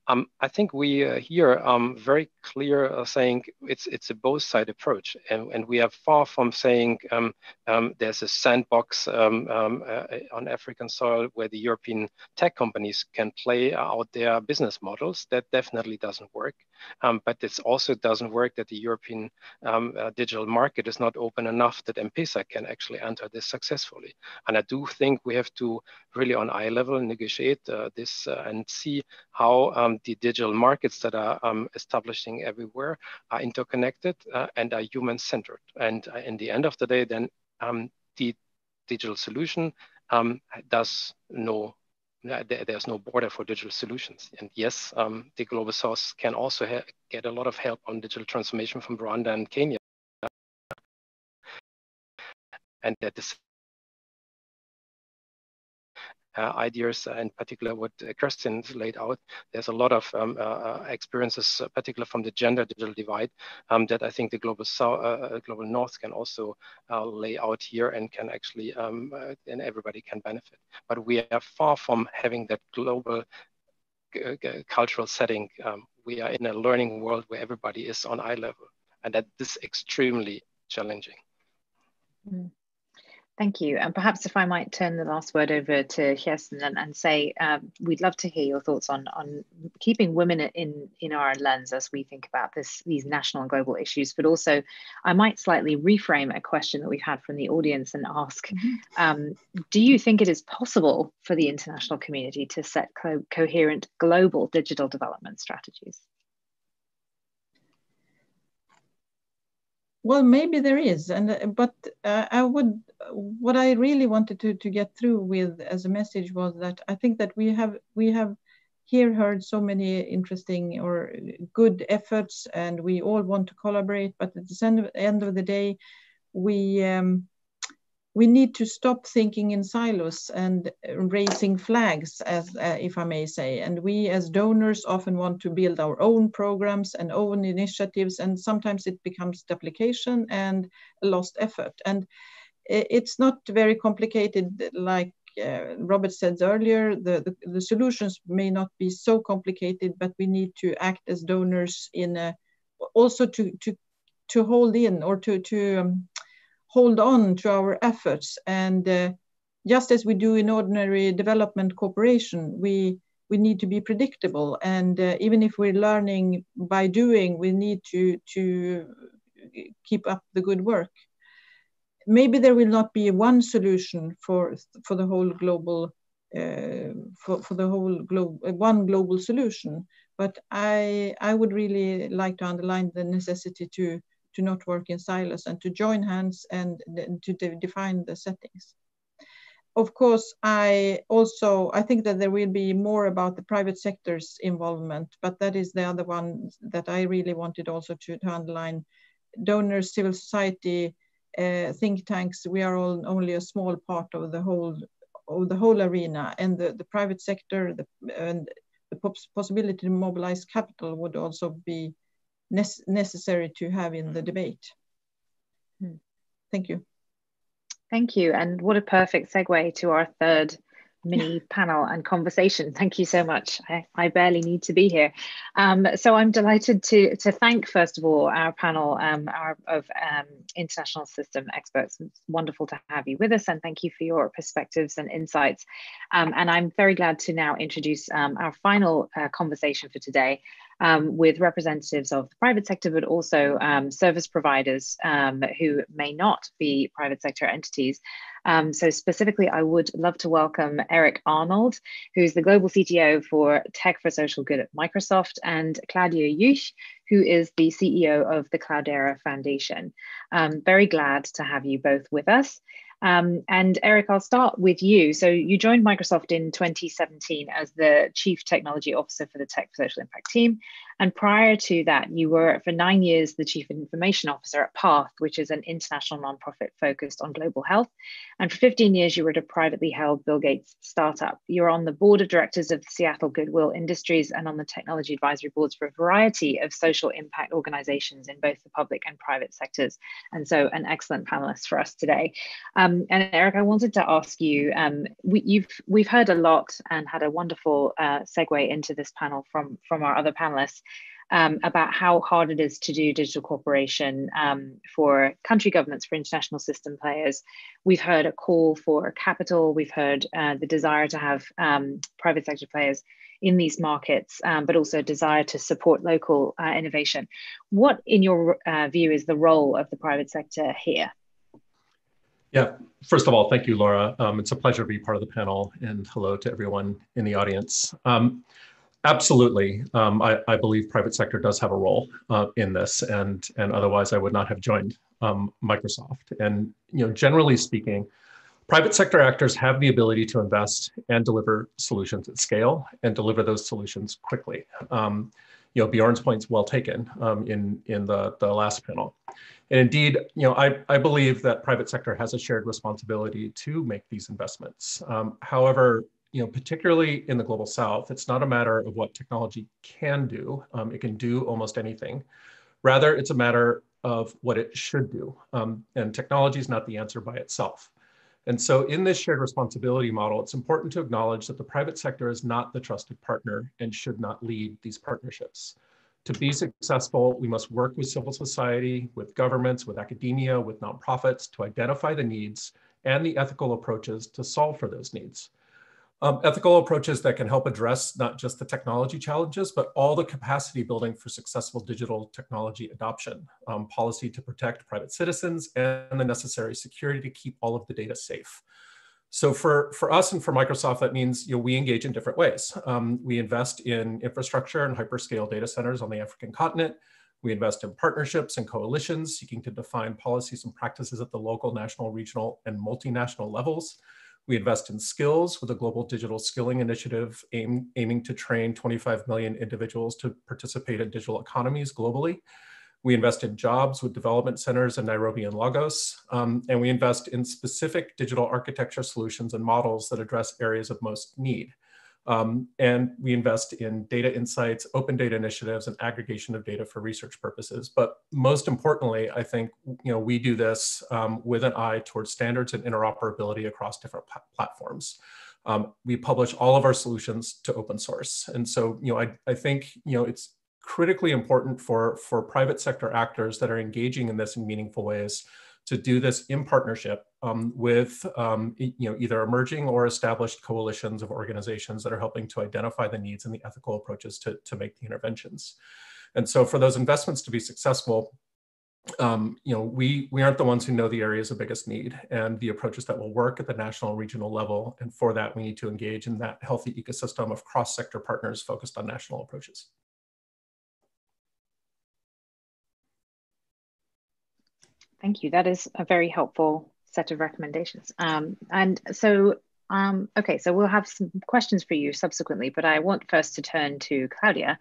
I think we here very clear saying it's a both side approach, and we are far from saying there's a sandbox on African soil where the European tech companies can play out their business models. That definitely doesn't work. But it also doesn't work that the European digital market is not open enough that M-Pesa can actually enter this successfully. And I do think we have to really on eye level negotiate this and see how the digital markets that are establishing everywhere are interconnected and are human-centered. And in the end of the day, then the digital solution there's no border for digital solutions. And yes, the Global South can also get a lot of help on digital transformation from Rwanda and Kenya. And at the ideas, in particular what Kerstin laid out, there's a lot of experiences, particularly from the gender digital divide, that I think the Global South, Global North can also lay out here and can actually, and everybody can benefit. But we are far from having that global cultural setting. We are in a learning world where everybody is on eye level, and that is extremely challenging. Mm. Thank you. And perhaps if I might turn the last word over to Kerstin and say, we'd love to hear your thoughts on keeping women in our lens as we think about these national and global issues, but also I might slightly reframe a question that we've had from the audience and ask, do you think it is possible for the international community to set coherent global digital development strategies? Well, maybe there is, but what I really wanted to get through with as a message was that I think that we have here heard so many interesting or good efforts, and we all want to collaborate. But at the end of the day, we need to stop thinking in silos and raising flags, as if I may say. And we as donors often want to build our own programs and own initiatives, and sometimes it becomes duplication and a lost effort. And it's not very complicated, like Robert said earlier. The solutions may not be so complicated, but we need to act as donors also to hold in or to hold on to our efforts. And just as we do in ordinary development cooperation, we need to be predictable. And even if we're learning by doing, we need to keep up the good work. Maybe there will not be one solution for the whole global, for the whole globe, one global solution. But I would really like to underline the necessity to not work in silos and to join hands and to define the settings. Of course, I think that there will be more about the private sector's involvement, but that is the other one that I really wanted also to underline. Donors, civil society, think tanks, we are all only a small part of the whole arena, and the private sector and the possibility to mobilize capital would also be necessary to have in the debate. Thank you. Thank you. And what a perfect segue to our third mini panel and conversation. Thank you so much. I barely need to be here. So I'm delighted to thank, first of all, our panel of international system experts. It's wonderful to have you with us, and thank you for your perspectives and insights. And I'm very glad to now introduce our final conversation for today, with representatives of the private sector, but also service providers who may not be private sector entities. So specifically, I would love to welcome Erik Arnold, who's the Global CTO for Tech for Social Good at Microsoft, and Claudia Juech, who is the CEO of the Cloudera Foundation. Very glad to have you both with us. And Erik, I'll start with you. So you joined Microsoft in 2017 as the Chief Technology Officer for the Tech for Social Impact team. And prior to that, you were for 9 years the Chief Information Officer at Path, which is an international nonprofit focused on global health. And for 15 years, you were at a privately held Bill Gates startup. You're on the board of directors of Seattle Goodwill Industries and on the technology advisory boards for a variety of social impact organizations in both the public and private sectors. And so an excellent panelist for us today. And Erik, I wanted to ask you, we've heard a lot and had a wonderful segue into this panel from our other panelists about how hard it is to do digital cooperation for country governments, for international system players. We've heard a call for capital. We've heard the desire to have private sector players in these markets, but also a desire to support local innovation. What, in your view, is the role of the private sector here? Yeah, first of all, thank you, Laura. It's a pleasure to be part of the panel, and hello to everyone in the audience. Absolutely, I believe private sector does have a role in this, and otherwise I would not have joined Microsoft. And generally speaking, private sector actors have the ability to invest and deliver solutions at scale and deliver those solutions quickly. Bjorn's point's well taken in the last panel. And indeed, I believe that private sector has a shared responsibility to make these investments. However, particularly in the global South, it's not a matter of what technology can do. It can do almost anything. Rather, it's a matter of what it should do. And technology is not the answer by itself. And so in this shared responsibility model, it's important to acknowledge that the private sector is not the trusted partner and should not lead these partnerships. To be successful, we must work with civil society, with governments, with academia, with nonprofits to identify the needs and the ethical approaches to solve for those needs. Ethical approaches that can help address not just the technology challenges, but all the capacity building for successful digital technology adoption, policy to protect private citizens, and the necessary security to keep all of the data safe. So for us and for Microsoft, that means we engage in different ways. We invest in infrastructure and hyperscale data centers on the African continent. We invest in partnerships and coalitions seeking to define policies and practices at the local, national, regional, and multinational levels. We invest in skills with a global digital skilling initiative aiming to train 25 million individuals to participate in digital economies globally. We invest in jobs with development centers in Nairobi and Lagos. And we invest in specific digital architecture solutions and models that address areas of most need. And we invest in data insights, open data initiatives, and aggregation of data for research purposes. But most importantly, I think we do this with an eye towards standards and interoperability across different platforms. We publish all of our solutions to open source. And so I think it's critically important for private sector actors that are engaging in this in meaningful ways to do this in partnership with either emerging or established coalitions of organizations that are helping to identify the needs and the ethical approaches to make the interventions. And so for those investments to be successful, we aren't the ones who know the areas of biggest need and the approaches that will work at the national and regional level. And for that, we need to engage in that healthy ecosystem of cross-sector partners focused on national approaches. Thank you. That is a very helpful set of recommendations. Okay, so we'll have some questions for you subsequently, but I want first to turn to Claudia.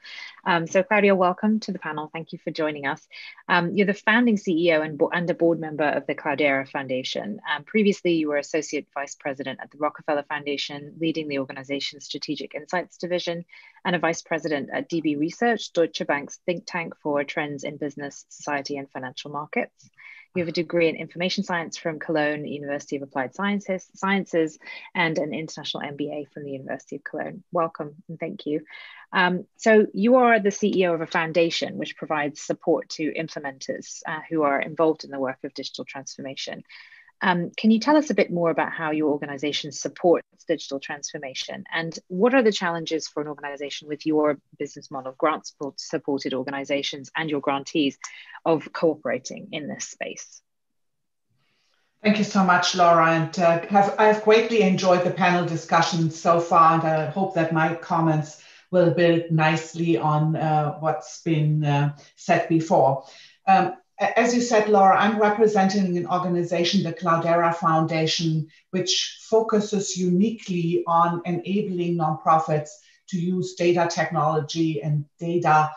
So Claudia, welcome to the panel. Thank you for joining us. You're the founding CEO and a board member of the Cloudera Foundation. Previously, you were Associate Vice President at the Rockefeller Foundation, leading the organization's Strategic Insights Division, and a Vice President at DB Research, Deutsche Bank's think tank for trends in business, society, and financial markets. You have a degree in information science from Cologne University of Applied Sciences and an international MBA from the University of Cologne. Welcome and thank you. So you are the CEO of a foundation which provides support to implementers who are involved in the work of digital transformation. Can you tell us a bit more about how your organization supports digital transformation, and what are the challenges for an organization with your business model, grant-supported organizations and your grantees, of cooperating in this space? Thank you so much, Laura, and I've greatly enjoyed the panel discussion so far, and I hope that my comments will build nicely on what's been said before. As you said, Laura, I'm representing an organization, the Cloudera Foundation, which focuses uniquely on enabling nonprofits to use data technology and data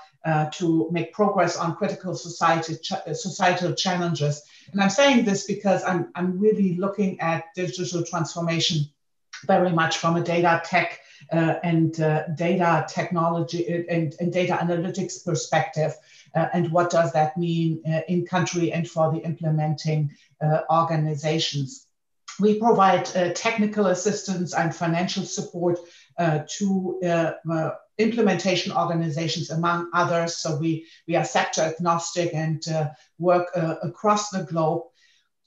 to make progress on critical societal challenges. And I'm saying this because I'm really looking at digital transformation very much from a data tech and data technology and data analytics perspective. And what does that mean in country and for the implementing organizations? We provide technical assistance and financial support to implementation organizations, among others. So we are sector agnostic and work across the globe.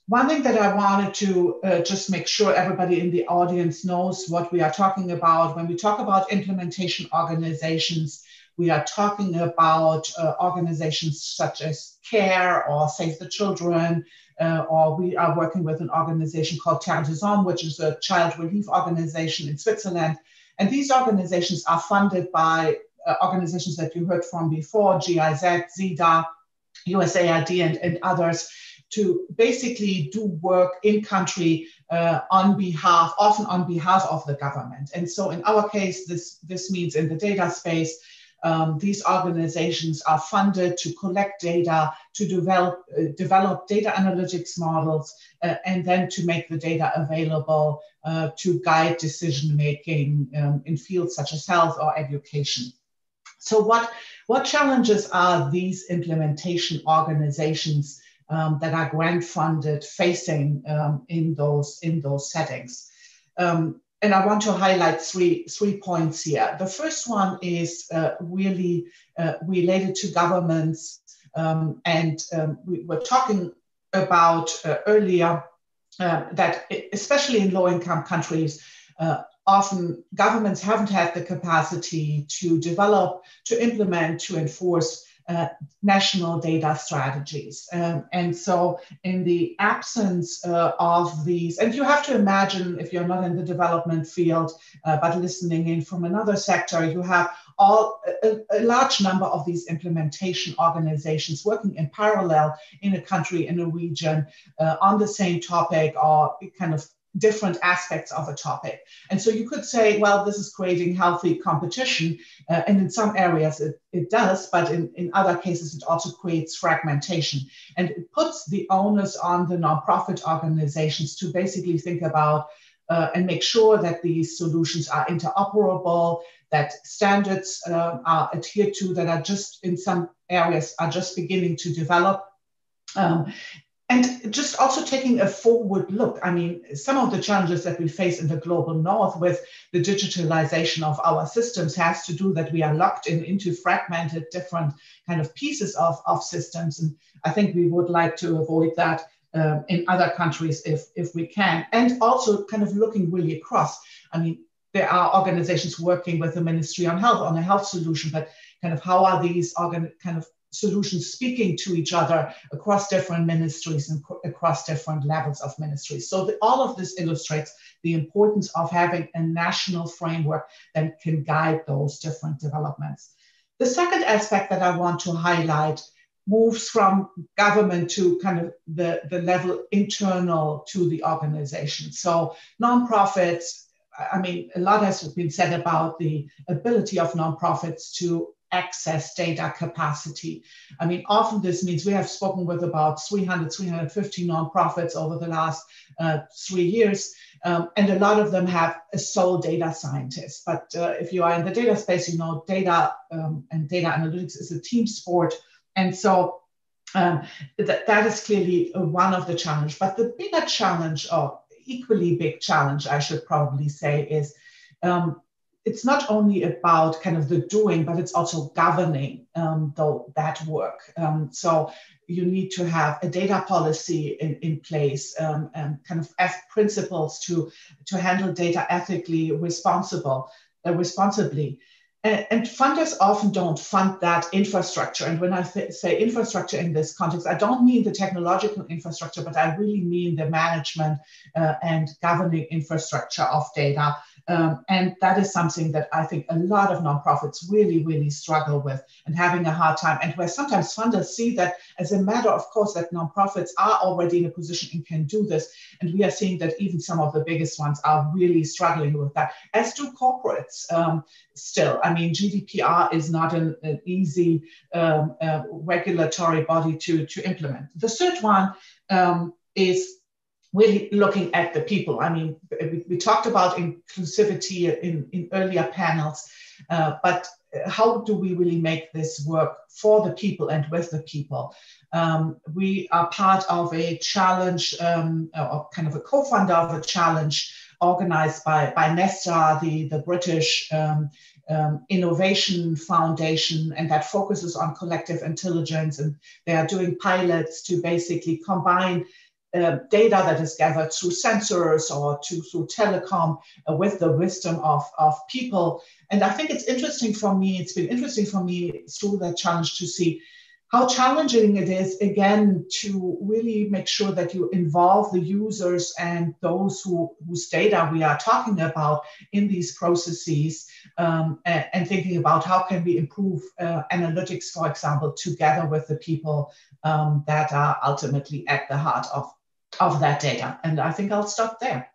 One thing that I wanted to just make sure everybody in the audience knows what we are talking about. When we talk about implementation organizations, we are talking about organizations such as CARE or Save the Children, or we are working with an organization called Terre des Hommes, which is a child relief organization in Switzerland. And these organizations are funded by organizations that you heard from before, GIZ, ZEDA, USAID, and others, to basically do work in country often on behalf of the government. And so in our case, this means in the data space, these organizations are funded to collect data, to develop data analytics models, and then to make the data available to guide decision-making in fields such as health or education. So what challenges are these implementation organizations that are grant funded facing in those settings? And I want to highlight three points here. The first one is really related to governments, and we were talking about earlier that especially in low-income countries, often governments haven't had the capacity to develop, to implement, to enforce national data strategies. And so in the absence of these, and you have to imagine, if you're not in the development field, but listening in from another sector, you have a large number of these implementation organizations working in parallel in a country, in a region, on the same topic or kind of different aspects of a topic. And so you could say, well, this is creating healthy competition. And in some areas it does, but in other cases, it also creates fragmentation. And it puts the onus on the nonprofit organizations to basically think about and make sure that these solutions are interoperable, that standards are adhered to, that are just in some areas are just beginning to develop. And just also taking a forward look, I mean, some of the challenges that we face in the global north with the digitalization of our systems has to do that we are locked into fragmented different kind of pieces of systems. And I think we would like to avoid that in other countries if we can. And also kind of looking really across. I mean, there are organizations working with the Ministry on Health on a health solution, but kind of how are these kind of solutions speaking to each other across different ministries and across different levels of ministries. So all of this illustrates the importance of having a national framework that can guide those different developments. The second aspect that I want to highlight moves from government to kind of the level internal to the organization. So nonprofits, I mean, a lot has been said about the ability of nonprofits to access data capacity. I mean, often this means we have spoken with about 350 nonprofits over the last 3 years, and a lot of them have a sole data scientist. But if you are in the data space, you know data and data analytics is a team sport. And so that is clearly one of the challenges. But the bigger challenge, or equally big challenge, I should probably say, is it's not only about kind of the doing, but it's also governing that work. So you need to have a data policy in place and kind of principles to handle data ethically, responsibly. And funders often don't fund that infrastructure. And when I say infrastructure in this context, I don't mean the technological infrastructure, but I really mean the management and governing infrastructure of data And that is something that I think a lot of nonprofits really, really struggle with and having a hard time. And where sometimes funders see that as a matter of course that nonprofits are already in a position and can do this. And we are seeing that even some of the biggest ones are really struggling with that, as do corporates still. I mean, GDPR is not an easy regulatory body to implement. The third one is really looking at the people. I mean, we talked about inclusivity in earlier panels, but how do we really make this work for the people and with the people? We are part of a challenge, or kind of a co-founder of a challenge organized by Nesta, the British Innovation Foundation, and that focuses on collective intelligence. And they are doing pilots to basically combine data that is gathered through sensors or through telecom with the wisdom of people. And I think it's interesting for me, it's been interesting for me through that challenge to see how challenging it is, again, to really make sure that you involve the users and those whose data we are talking about in these processes, and thinking about how can we improve analytics, for example, together with the people that are ultimately at the heart of that data. And I think I'll stop there.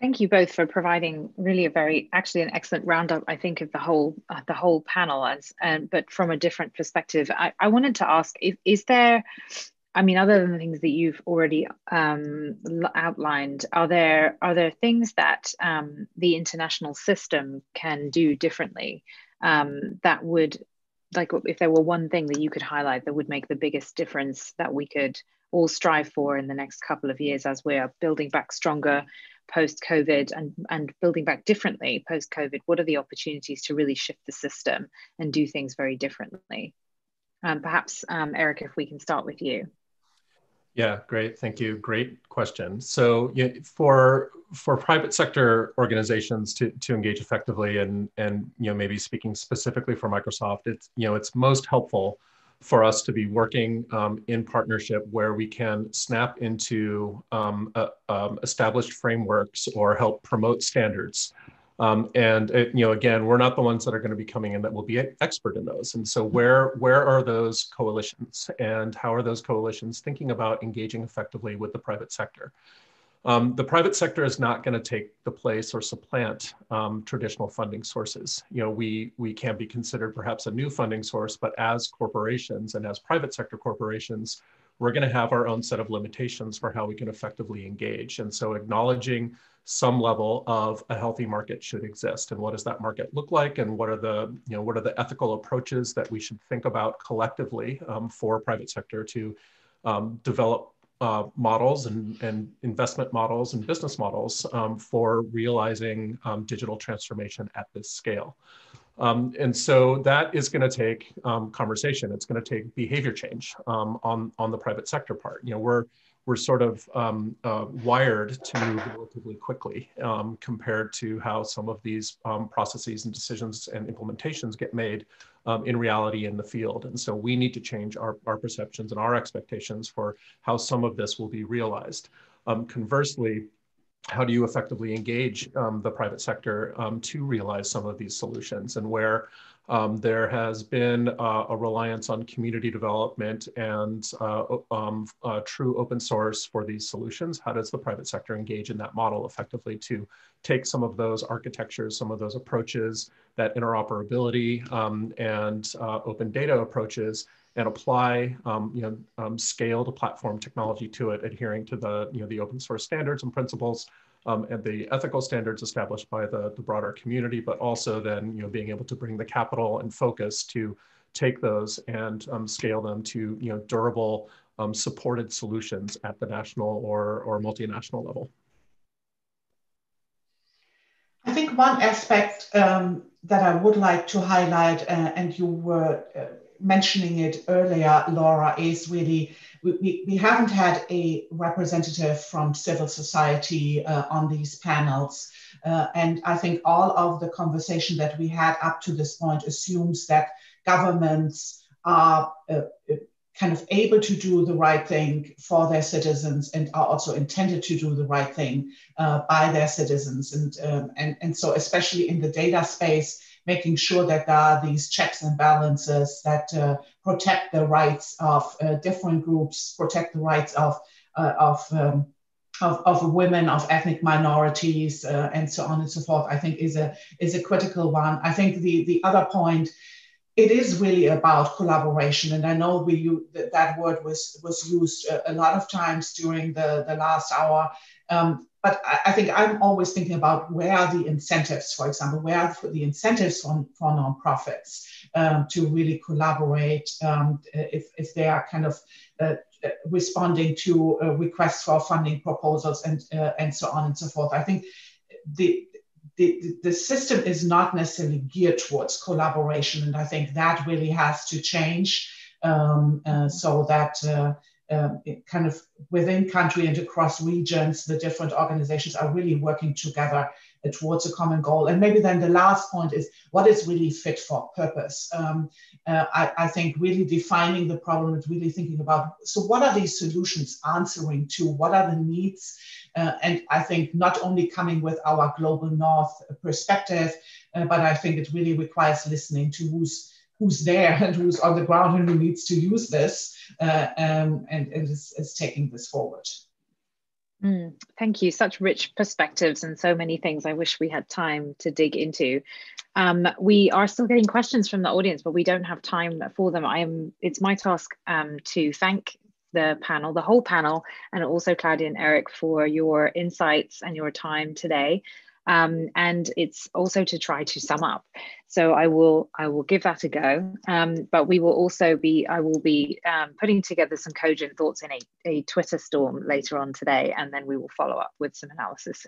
Thank you both for providing really an excellent roundup, I think, of the whole panel, but from a different perspective. I wanted to ask, is there, I mean, other than the things that you've already outlined, are there things that the international system can do differently that would, like, if there were one thing that you could highlight that would make the biggest difference that we could all strive for in the next couple of years as we are building back stronger post-COVID and building back differently post-COVID? What are the opportunities to really shift the system and do things very differently? Perhaps, Erik, if we can start with you. Yeah, great. Thank you. Great question. So for private sector organizations to engage effectively and maybe speaking specifically for Microsoft, it's most helpful for us to be working in partnership where we can snap into established frameworks or help promote standards. Again, we're not the ones that are going to be coming in that will be expert in those. And so where are those coalitions, and how are those coalitions thinking about engaging effectively with the private sector? The private sector is not going to take the place or supplant traditional funding sources. We can be considered perhaps a new funding source, but as corporations and as private sector corporations, we're going to have our own set of limitations for how we can effectively engage. And so acknowledging some level of a healthy market should exist. And what does that market look like? And what are the ethical approaches that we should think about collectively for private sector to develop models and investment models and business models for realizing digital transformation at this scale. And so that is going to take conversation. It's going to take behavior change on the private sector part. We're sort of wired to move relatively quickly compared to how some of these processes and decisions and implementations get made in reality in the field. And so we need to change our perceptions and our expectations for how some of this will be realized. Conversely, how do you effectively engage the private sector to realize some of these solutions? And where there has been a reliance on community development and true open source for these solutions, how does the private sector engage in that model effectively to take some of those architectures, some of those approaches, that interoperability and open data approaches, and apply scaled platform technology to it, adhering to the open source standards and principles and the ethical standards established by the broader community, but also then being able to bring the capital and focus to take those and scale them to durable supported solutions at the national or multinational level. I think one aspect that I would like to highlight, and you were mentioning it earlier, Laura, is really we haven't had a representative from civil society on these panels. And I think all of the conversation that we had up to this point assumes that governments are kind of able to do the right thing for their citizens and are also intended to do the right thing by their citizens. And so especially in the data space, making sure that there are these checks and balances that protect the rights of different groups, protect the rights of women, of ethnic minorities, and so on and so forth, I think is a critical one. I think the other point, it is really about collaboration, and I know that word was used a lot of times during the last hour. But I think I'm always thinking about where are the incentives, for example, where are the incentives for nonprofits to really collaborate if they are kind of responding to requests for funding proposals and so on and so forth. I think the system is not necessarily geared towards collaboration, and I think that really has to change so that kind of within country and across regions, the different organizations are really working together towards a common goal. And maybe then the last point is what is really fit for purpose. I think really defining the problem and really thinking about, so what are these solutions answering to? What are the needs? And I think not only coming with our global north perspective, but I think it really requires listening to who's there and who's on the ground and who needs to use this and is taking this forward. Thank you. Such rich perspectives and so many things I wish we had time to dig into. We are still getting questions from the audience, but we don't have time for them. It's my task to thank the panel, the whole panel, and also Claudia and Erik for your insights and your time today. And it's also to try to sum up. So I will give that a go. But we will also I will be putting together some cogent thoughts in a Twitter storm later on today, and then we will follow up with some analysis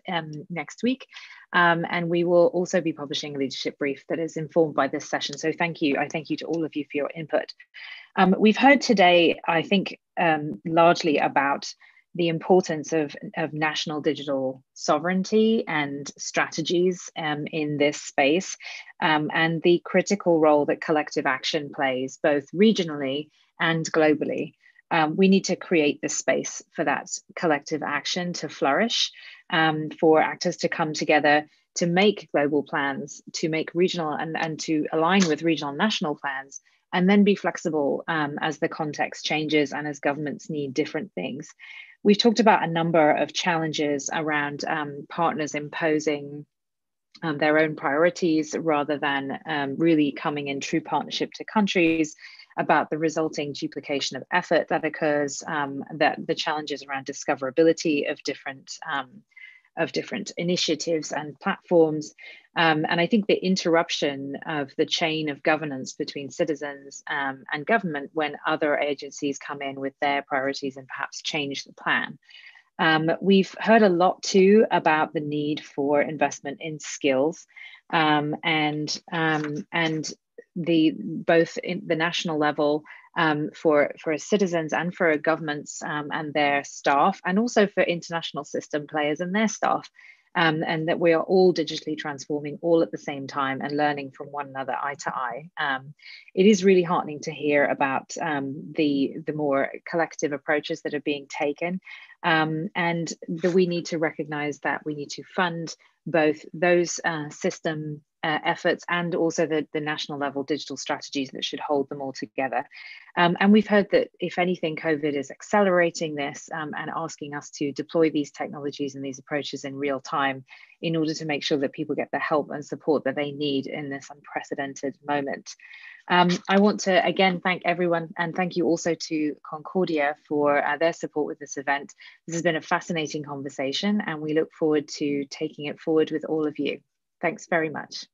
next week. And we will also be publishing a leadership brief that is informed by this session. So thank you. I thank you to all of you for your input. We've heard today, I think, largely about the importance of national digital sovereignty and strategies in this space, and the critical role that collective action plays both regionally and globally. We need to create the space for that collective action to flourish, for actors to come together to make global plans, to make regional and to align with regional and national plans, and then be flexible as the context changes and as governments need different things. We've talked about a number of challenges around partners imposing their own priorities rather than really coming in true partnership to countries, about the resulting duplication of effort that occurs, that the challenges around discoverability of different initiatives and platforms. And I think the interruption of the chain of governance between citizens and government when other agencies come in with their priorities and perhaps change the plan. We've heard a lot too about the need for investment in skills and both in the national level for citizens and for governments and their staff, and also for international system players and their staff, and that we are all digitally transforming all at the same time and learning from one another eye to eye. It is really heartening to hear about the more collective approaches that are being taken, and that we need to recognize that we need to fund both those system efforts and also the national level digital strategies that should hold them all together. And we've heard that if anything, COVID is accelerating this and asking us to deploy these technologies and these approaches in real time in order to make sure that people get the help and support that they need in this unprecedented moment. I want to again thank everyone, and thank you also to Concordia for their support with this event. This has been a fascinating conversation, and we look forward to taking it forward with all of you. Thanks very much.